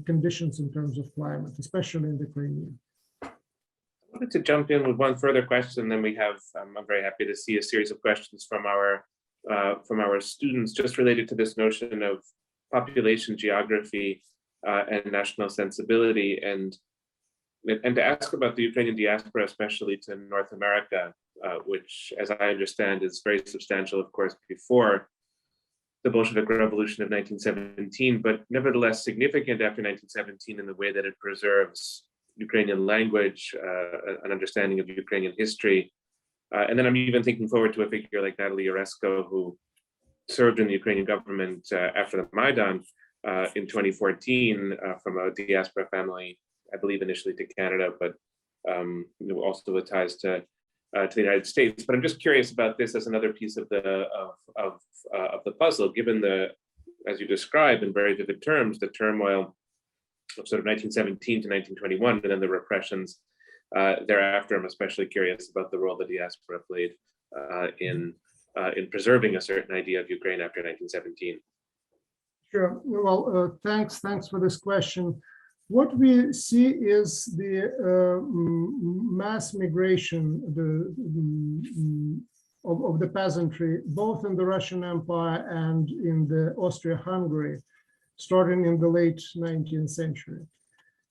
conditions in terms of climate, especially in the Crimea. I wanted to jump in with one further question, then we have, I'm very happy to see a series of questions from our students just related to this notion of population geography and national sensibility, and to ask about the Ukrainian diaspora, especially to North America, which, as I understand, is very substantial, of course, before the Bolshevik Revolution of 1917, but nevertheless significant after 1917 in the way that it preserves Ukrainian language, an understanding of Ukrainian history. And then I'm even thinking forward to a figure like Natalie Oresko, who served in the Ukrainian government after the Maidan in 2014 from a diaspora family, I believe initially to Canada, but also with ties to the United States. But I'm just curious about this as another piece of the puzzle, given the, as you describe in very vivid terms, the turmoil of sort of 1917 to 1921, and then the repressions thereafter. I'm especially curious about the role the diaspora played in preserving a certain idea of Ukraine after 1917. Sure. Well, thanks for this question. What we see is the mass migration of the peasantry, both in the Russian Empire and in the Austria-Hungary, starting in the late 19th century.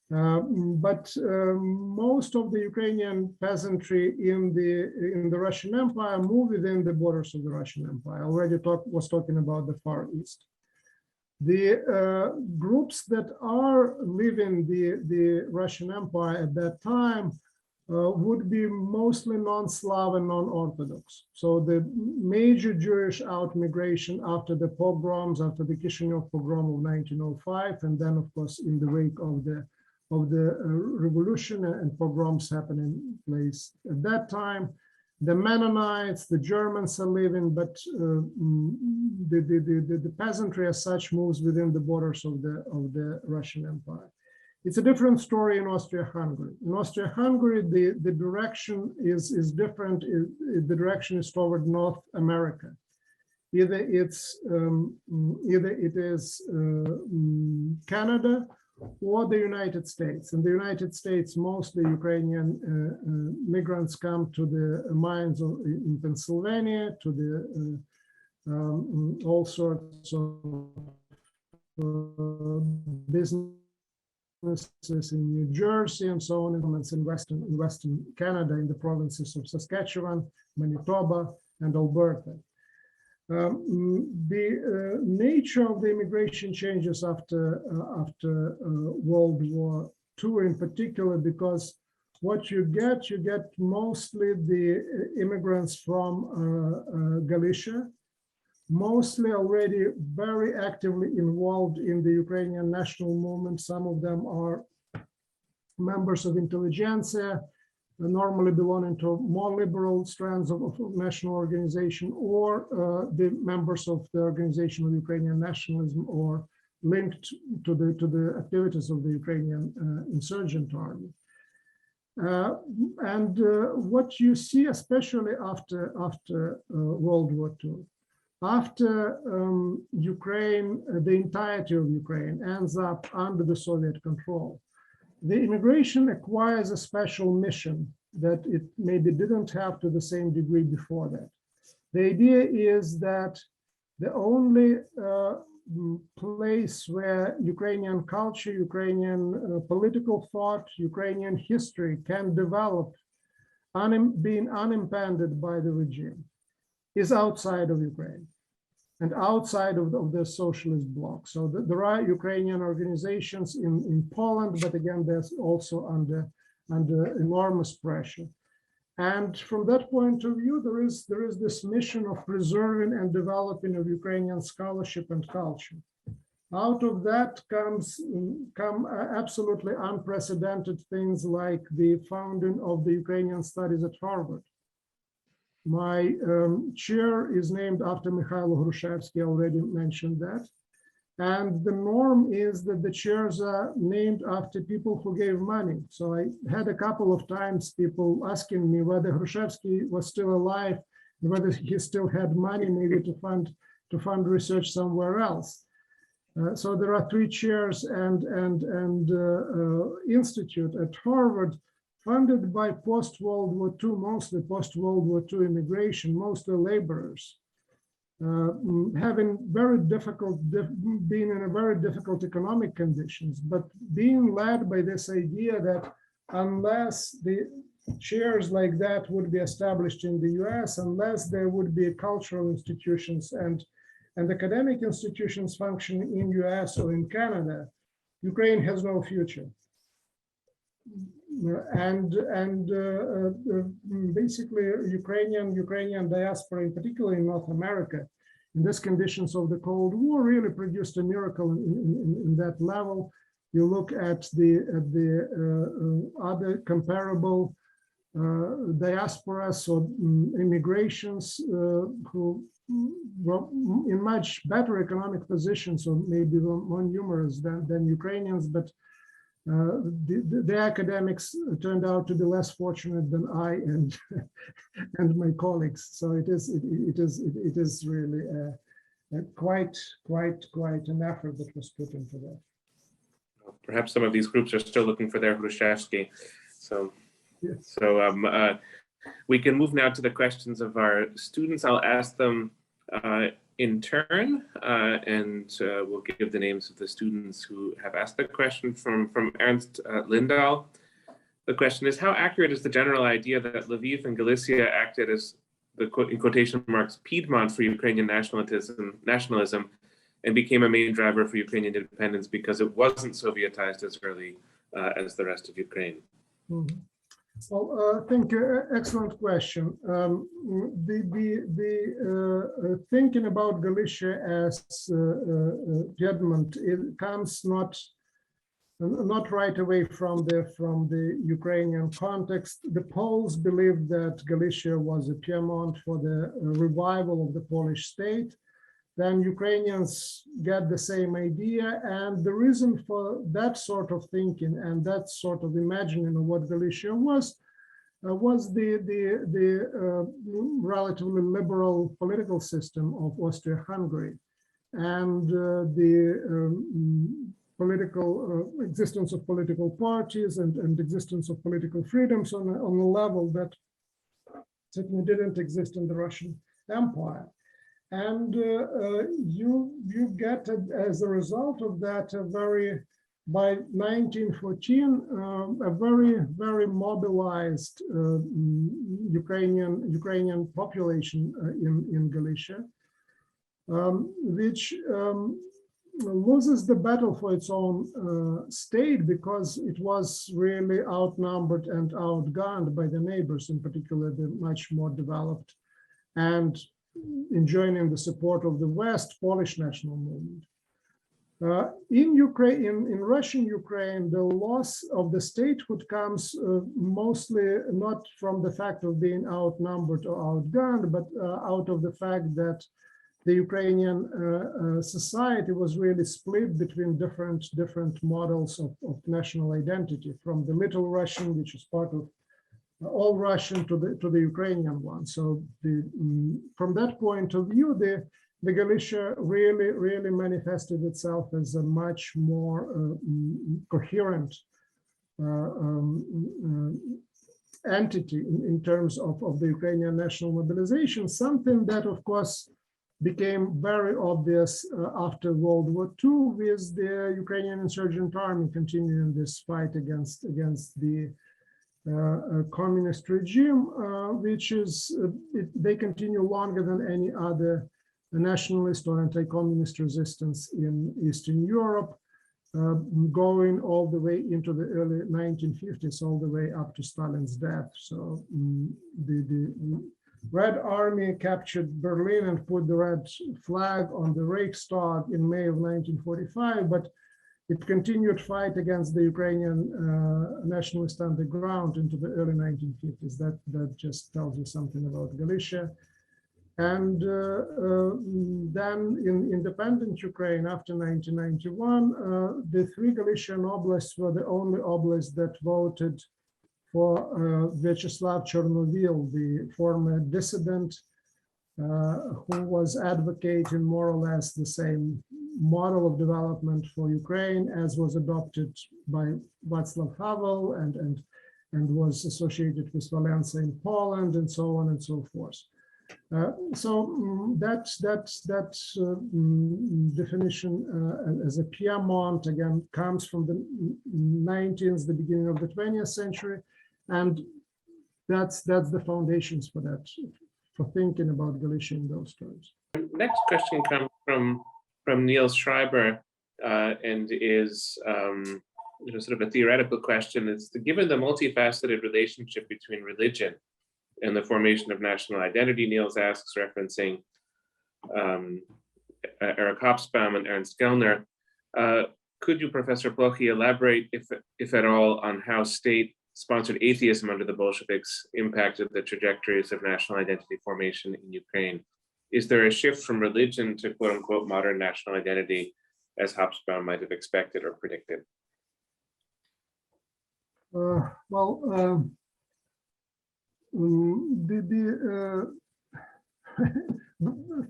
But most of the Ukrainian peasantry in the Russian Empire move within the borders of the Russian Empire. I already was talking about the Far East. The groups that are living the Russian Empire at that time would be mostly non-Slav and non-Orthodox. So the major Jewish outmigration after the pogroms, after the Chisinau pogrom of 1905, and then of course in the wake of the revolution and pogroms happening place at that time. The Mennonites, the Germans are living, but the peasantry as such moves within the borders of the Russian Empire. It's a different story in Austria-Hungary. In Austria-Hungary, the direction is different. The direction is toward North America. Either it is Canada or the United States. In the United States, mostly Ukrainian migrants come to the mines in Pennsylvania, to the all sorts of businesses in New Jersey and so on, and in Western Canada, in the provinces of Saskatchewan, Manitoba, and Alberta. The nature of the immigration changes after World War II in particular, because what you get mostly the immigrants from Galicia, mostly already very actively involved in the Ukrainian national movement. Some of them are members of intelligentsia, normally belonging to more liberal strands of national organization, or the members of the Organization of Ukrainian Nationalism, or linked to the activities of the Ukrainian insurgent army. What you see, especially after World War II, after Ukraine, the entirety of Ukraine ends up under the Soviet control, the immigration acquires a special mission that it maybe didn't have to the same degree before that. The idea is that the only place where Ukrainian culture, Ukrainian political thought, Ukrainian history can develop being unimpeded by the regime is outside of Ukraine and outside of the socialist bloc. So there are Ukrainian organizations in Poland, but again, there's also under enormous pressure. And from that point of view, there is this mission of preserving and developing of Ukrainian scholarship and culture. Out of that come absolutely unprecedented things like the founding of the Ukrainian studies at Harvard. My chair is named after Mikhailo Hrushevsky, I already mentioned that. And the norm is that the chairs are named after people who gave money. So I had a couple of times people asking me whether Hrushevsky was still alive, and whether he still had money maybe to fund research somewhere else. So there are 3 chairs and institute at Harvard, funded by post-World War II, mostly post-World War II immigration, mostly laborers, having very difficult, being in a very difficult economic conditions, but being led by this idea that unless the chairs like that would be established in the US, unless there would be cultural institutions and academic institutions functioning in US or in Canada, Ukraine has no future. Basically Ukrainian diaspora, in particular in North America, in these conditions of the Cold War, really produced a miracle in that level. You look at the other comparable diasporas or immigrations who were in much better economic positions, or maybe more numerous than Ukrainians, but the academics turned out to be less fortunate than I and my colleagues. So it is really quite an effort that was put into that. Perhaps some of these groups are still looking for their Khrushchevsky. So, yes. We can move now to the questions of our students. I'll ask them in turn, and we'll give the names of the students who have asked the question. From Ernst Lindahl. The question is, how accurate is the general idea that Lviv and Galicia acted as the, in quotation marks, Piedmont for Ukrainian nationalism and became a main driver for Ukrainian independence because it wasn't Sovietized as early as the rest of Ukraine? Mm-hmm. Well, I think excellent question. Thinking about Galicia as Piedmont, it comes not right away from the Ukrainian context. The Poles believed that Galicia was a Piedmont for the revival of the Polish state. Then Ukrainians get the same idea, and the reason for that sort of thinking and that sort of imagining of what Galicia was the relatively liberal political system of Austria-Hungary, and the political existence of political parties and existence of political freedoms on a level that certainly didn't exist in the Russian Empire. And you get, as a result of that, by 1914, a very mobilized Ukrainian population in Galicia, which loses the battle for its own state because it was really outnumbered and outgunned by the neighbors, in particular the much more developed and enjoying the support of the West Polish national movement. In Ukraine, in Russian Ukraine, the loss of the statehood comes mostly not from the fact of being outnumbered or outgunned, but out of the fact that the Ukrainian society was really split between different models of national identity, from the Little Russian, which is part of all Russian, to the Ukrainian one. So from that point of view, the Galicia really manifested itself as a much more coherent entity in terms of the Ukrainian national mobilization, something that, of course, became very obvious after World War II, with the Ukrainian insurgent army continuing this fight against the communist regime, which is, they continue longer than any other nationalist or anti-communist resistance in Eastern Europe, going all the way into the early 1950s, all the way up to Stalin's death. So the Red Army captured Berlin and put the red flag on the Reichstag in May of 1945, but it continued fight against the Ukrainian nationalist underground into the early 1950s. That just tells you something about Galicia. And then in independent Ukraine after 1991, the three Galician oblasts were the only oblasts that voted for Vyacheslav Chernovil, the former dissident, who was advocating more or less the same model of development for Ukraine as was adopted by Václav Havel and was associated with Valenza in Poland, and so on and so forth. So that definition as a Piedmont, again, comes from the 19th, the beginning of the 20th century, and that's the foundations for that, for thinking about Galicia in those terms. Next question comes from Niels Schreiber, and is sort of a theoretical question. It's given the multifaceted relationship between religion and the formation of national identity, Niels asks, referencing Eric Hobsbawm and Ernst Gellner, could you, Professor Plokhii, elaborate, if at all, on how state-sponsored atheism under the Bolsheviks impacted the trajectories of national identity formation in Ukraine? Is there a shift from religion to quote-unquote modern national identity, as Hobsbawm might have expected or predicted?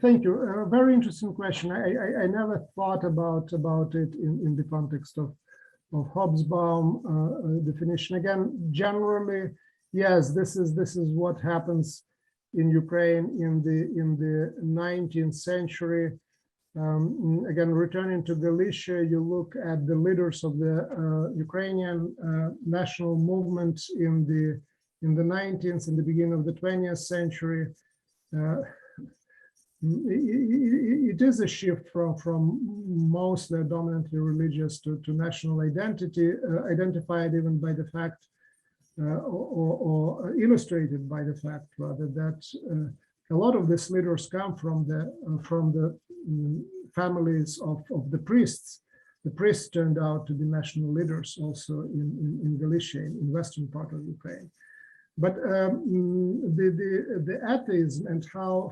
Thank you. A very interesting question. I never thought about it in the context of Hobsbawm definition. Again, generally, yes, this is what happens in Ukraine in the 19th century. Again, returning to Galicia, you look at the leaders of the Ukrainian national movement in the 19th and the beginning of the 20th century. It is a shift from mostly dominantly religious to national identity, identified even by the fact, or illustrated by the fact, rather, that a lot of these leaders come from the families of the priests. The priests turned out to be national leaders also in Galicia, in western part of Ukraine. But the atheism and how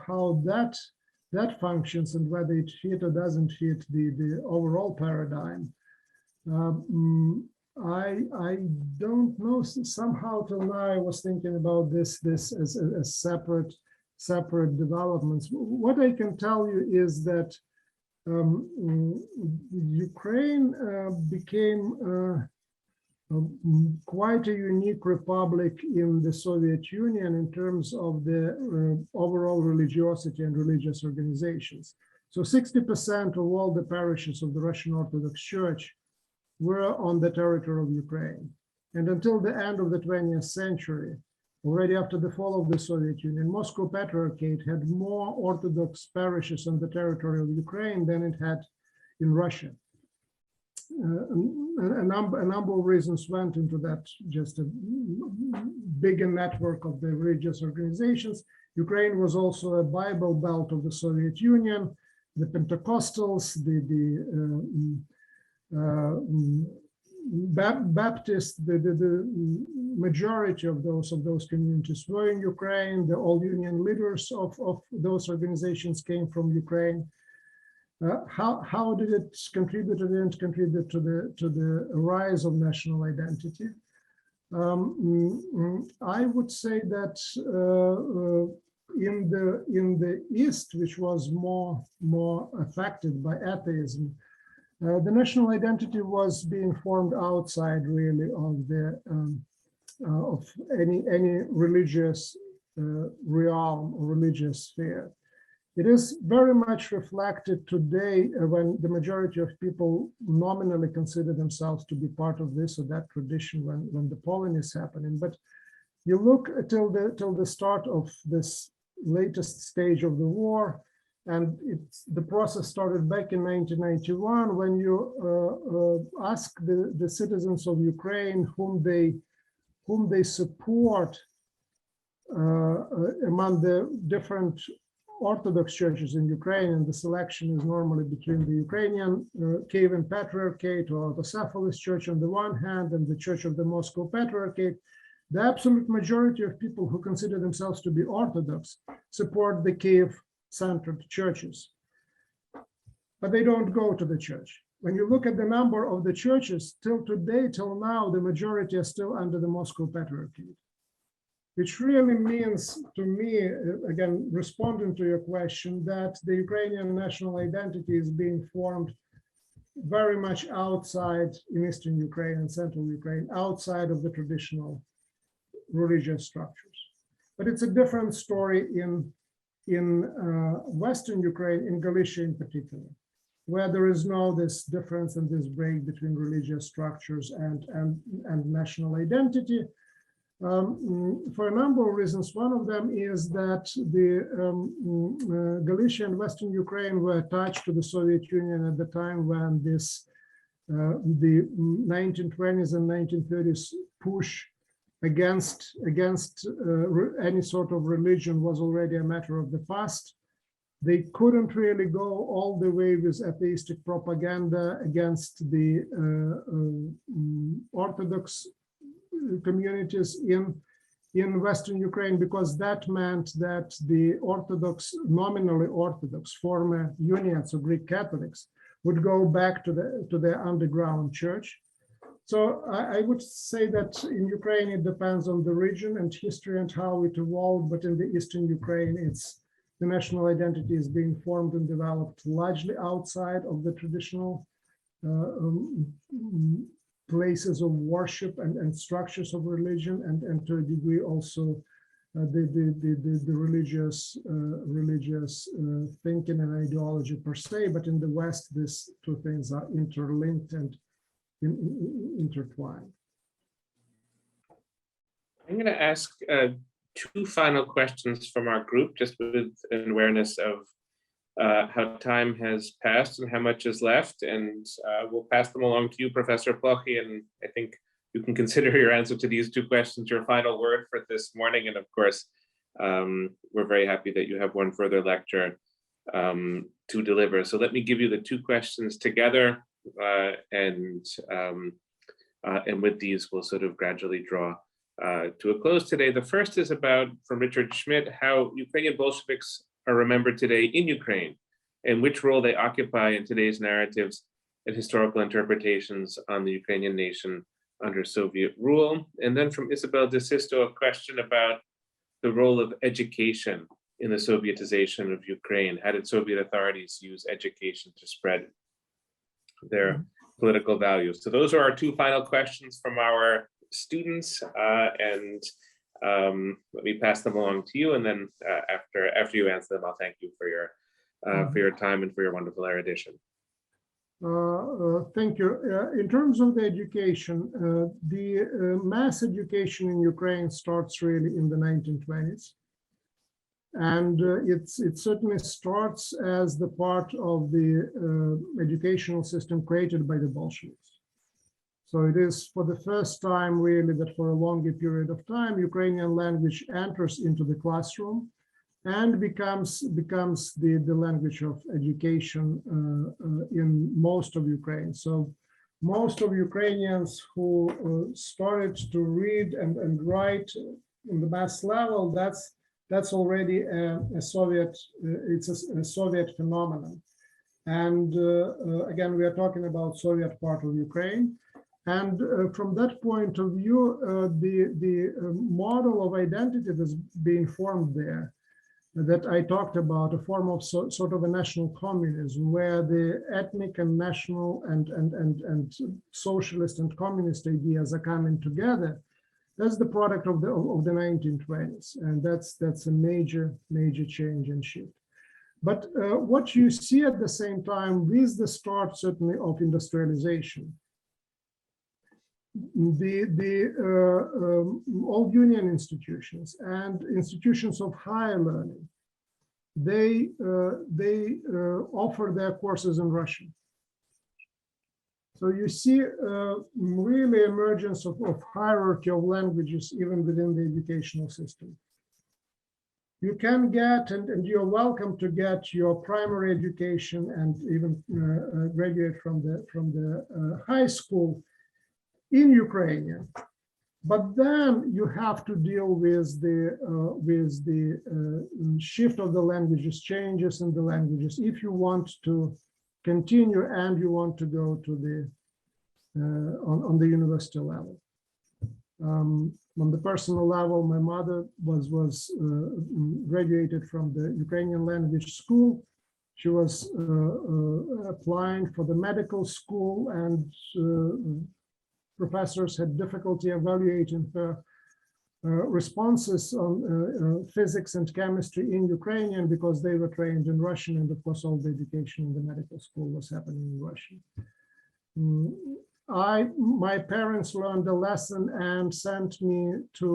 that functions and whether it fit or doesn't fit the overall paradigm, I don't know. Somehow till now I was thinking about this as separate developments. What I can tell you is that Ukraine became quite a unique republic in the Soviet Union in terms of the overall religiosity and religious organizations. So 60% of all the parishes of the Russian Orthodox Church were on the territory of Ukraine. And until the end of the 20th century, already after the fall of the Soviet Union, Moscow Patriarchate had more Orthodox parishes on the territory of Ukraine than it had in Russia. A number of reasons went into that, just a bigger network of the religious organizations. Ukraine was also a Bible belt of the Soviet Union. The Pentecostals, the Baptists, the majority of those communities were in Ukraine. The all union leaders of those organizations came from Ukraine. How did it contribute or didn't contribute to the rise of national identity? I would say that in the East, which was more affected by atheism, the national identity was being formed outside really of any religious realm or religious sphere. It is very much reflected today when the majority of people nominally consider themselves to be part of this or that tradition when the polling is happening. But you look till the start of this latest stage of the war, and the process started back in 1991 when you ask the citizens of Ukraine whom they support among the different Orthodox churches in Ukraine, and the selection is normally between the Ukrainian Kievan Patriarchate or the Socialist Church on the one hand and the Church of the Moscow Patriarchate. The absolute majority of people who consider themselves to be Orthodox support the Kiev-centered churches, but they don't go to the church. When you look at the number of the churches, till today, till now, the majority are still under the Moscow Patriarchate. Which really means to me, again, responding to your question, that the Ukrainian national identity is being formed very much outside in Eastern Ukraine and Central Ukraine, outside of the traditional religious structures. But it's a different story in Western Ukraine, in Galicia in particular, where there is no this difference and this break between religious structures and national identity. For a number of reasons. One of them is that the Galicia and Western Ukraine were attached to the Soviet Union at the time when the 1920s and 1930s push against any sort of religion was already a matter of the past. They couldn't really go all the way with atheistic propaganda against the Orthodox communities in Western Ukraine, because that meant that the Orthodox, nominally Orthodox, former Uniats or Greek Catholics would go back to the underground church. So I would say that in Ukraine it depends on the region and history and how it evolved, but in the Eastern Ukraine the national identity is being formed and developed largely outside of the traditional places of worship and structures of religion, and to a degree also the religious thinking and ideology per se. But in the West, these two things are interlinked and intertwined. I'm going to ask two final questions from our group, just with an awareness of how time has passed and how much is left. And we'll pass them along to you, Professor Plokhii, and I think you can consider your answer to these two questions your final word for this morning. And of course, we're very happy that you have one further lecture to deliver. So let me give you the two questions together, and with these, we'll sort of gradually draw to a close today. The first is about, from Richard Schmidt, how Ukrainian Bolsheviks are remembered today in Ukraine, and which role they occupy in today's narratives and historical interpretations on the Ukrainian nation under Soviet rule. And then from Isabel De Sisto, a question about the role of education in the Sovietization of Ukraine. How did Soviet authorities use education to spread their political values? So those are our two final questions from our students, and let me pass them along to you, and then after you answer them, I'll thank you for your time and for your wonderful erudition. Thank you. In terms of the education, the mass education in Ukraine starts really in the 1920s. And it certainly starts as the part of the educational system created by the Bolsheviks. So it is for the first time really that for a longer period of time, Ukrainian language enters into the classroom and becomes the language of education in most of Ukraine. So most of Ukrainians who started to read and write in the mass level, that's already a Soviet, it's a Soviet phenomenon. And again, we are talking about Soviet part of Ukraine. And from that point of view, the model of identity that's being formed there, that I talked about, a form of sort of a national communism, where the ethnic and national and socialist and communist ideas are coming together. That's the product of the 1920s, and that's a major change and shift. But what you see at the same time with the start, certainly, of industrialization, all union institutions and institutions of higher learning, they offer their courses in Russian. So you see really emergence of hierarchy of languages even within the educational system. You can get, and you're welcome to get, your primary education and even graduate from the high school in Ukrainian, but then you have to deal with the shift of the languages, changes in the languages, if you want to continue and you want to go to the on the university level. On the personal level, my mother was graduated from the Ukrainian language school. She was applying for the medical school, and professors had difficulty evaluating her responses on physics and chemistry in Ukrainian because they were trained in Russian, and of course all the education in the medical school was happening in Russian. My parents learned a lesson and sent me to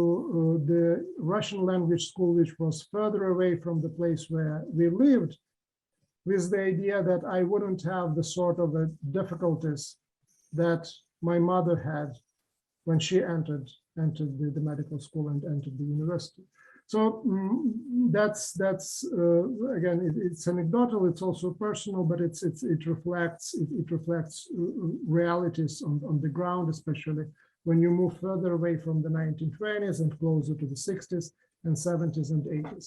the Russian language school, which was further away from the place where we lived, with the idea that I wouldn't have the sort of difficulties that my mother had when she entered the medical school and entered the university. So that's again, it's anecdotal, it's also personal, but it reflects realities on the ground, especially when you move further away from the 1920s and closer to the 60s and 70s and 80s.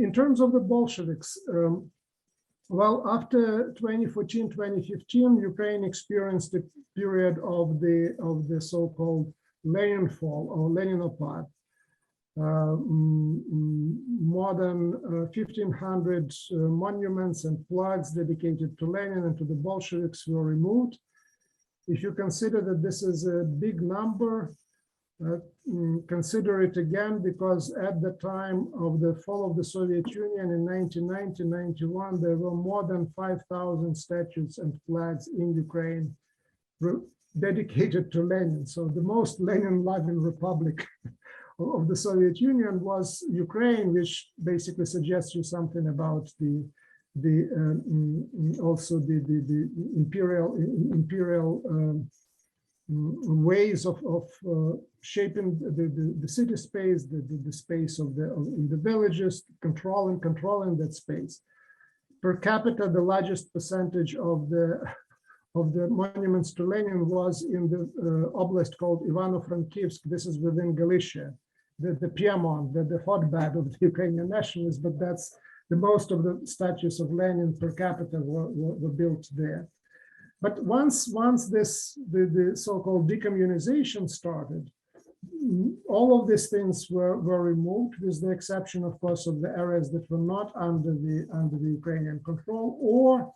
In terms of the Bolsheviks, well, after 2014, 2015, Ukraine experienced a period of the so-called Lenin fall or Leninopad. more than 1,500 monuments and plaques dedicated to Lenin and to the Bolsheviks were removed. If you consider that this is a big number, consider it again, because at the time of the fall of the Soviet Union in 1990-91, there were more than 5,000 statues and flags in Ukraine dedicated to Lenin. So the most Lenin-loving republic of the Soviet Union was Ukraine, which basically suggests you something about also the imperial ways of shaping the city space, the space in the villages, controlling that space. Per capita, the largest percentage of the monuments to Lenin was in the oblast called Ivano-Frankivsk. This is within Galicia, the Piedmont, the hotbed of the Ukrainian nationalists, but that's the most of the statues of Lenin per capita were built there. But once the so-called decommunization started, all of these things were removed, with the exception, of course, of the areas that were not under the Ukrainian control or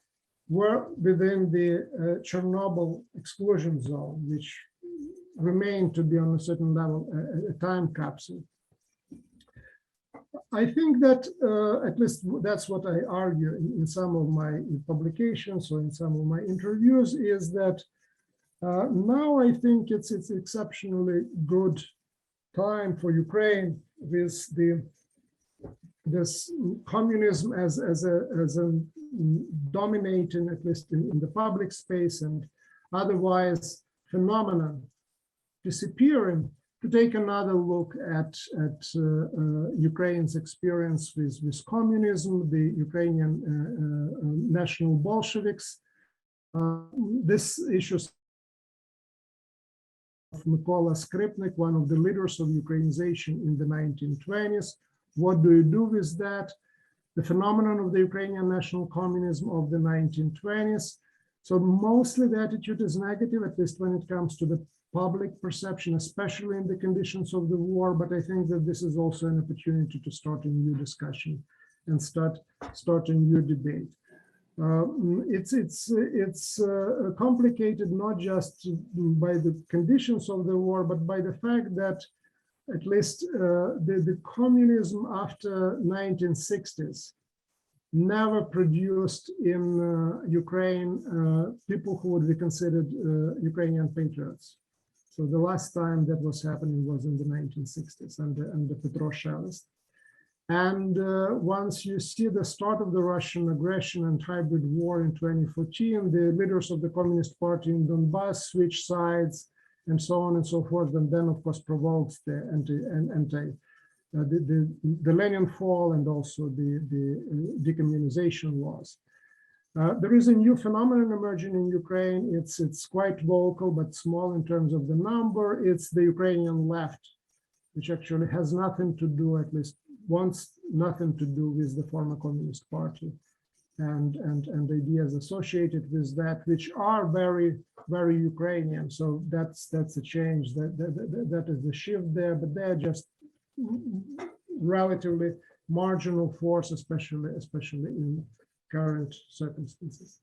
were within the Chernobyl exclusion zone, which remained to be on a certain level a time capsule. I think that at least that's what I argue in some of my publications or in some of my interviews, is that now I think it's exceptionally good time for Ukraine with this communism as a dominating, at least in the public space, and otherwise phenomenon disappearing, to take another look at Ukraine's experience with communism, the Ukrainian national Bolsheviks. This issue of Mykola Skripnik, one of the leaders of Ukrainianization in the 1920s. What do you do with that? The phenomenon of the Ukrainian national communism of the 1920s. So mostly the attitude is negative, at least when it comes to the public perception, especially in the conditions of the war. But I think that this is also an opportunity to start a new discussion and start a new debate. It's complicated not just by the conditions of the war, but by the fact that at least the communism after 1960s never produced in Ukraine people who would be considered Ukrainian patriots. So the last time that was happening was in the 1960s under Socialist. And once you see the start of the Russian aggression and hybrid war in 2014, the leaders of the Communist Party in Donbass switch sides and so on and so forth, and then of course provokes the Lenin fall and also the decommunization laws. There is a new phenomenon emerging in Ukraine. It's quite vocal, but small in terms of the number. It's the Ukrainian left, which actually has nothing to do, at least wants nothing to do with the former Communist Party and ideas associated with that, which are very, very Ukrainian. So that's a change. That is the shift there, but they're just relatively marginal force, especially in current circumstances.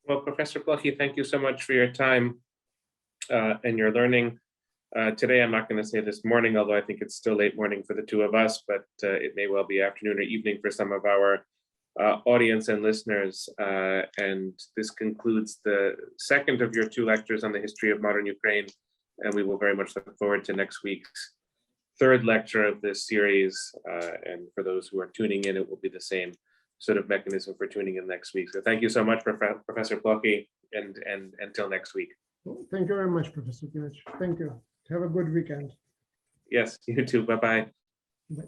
Well, Professor Plokhii, thank you so much for your time and your learning. Today, I'm not going to say this morning, although I think it's still late morning for the two of us, but it may well be afternoon or evening for some of our audience and listeners. And this concludes the second of your two lectures on the history of modern Ukraine. And we will very much look forward to next week's third lecture of this series. And for those who are tuning in, it will be the same sort of mechanism for tuning in next week. So thank you so much, Professor Plokhii, and until next week. Thank you very much, Professor Kimich. Thank you. Have a good weekend. Yes, you too. Bye-bye. Bye.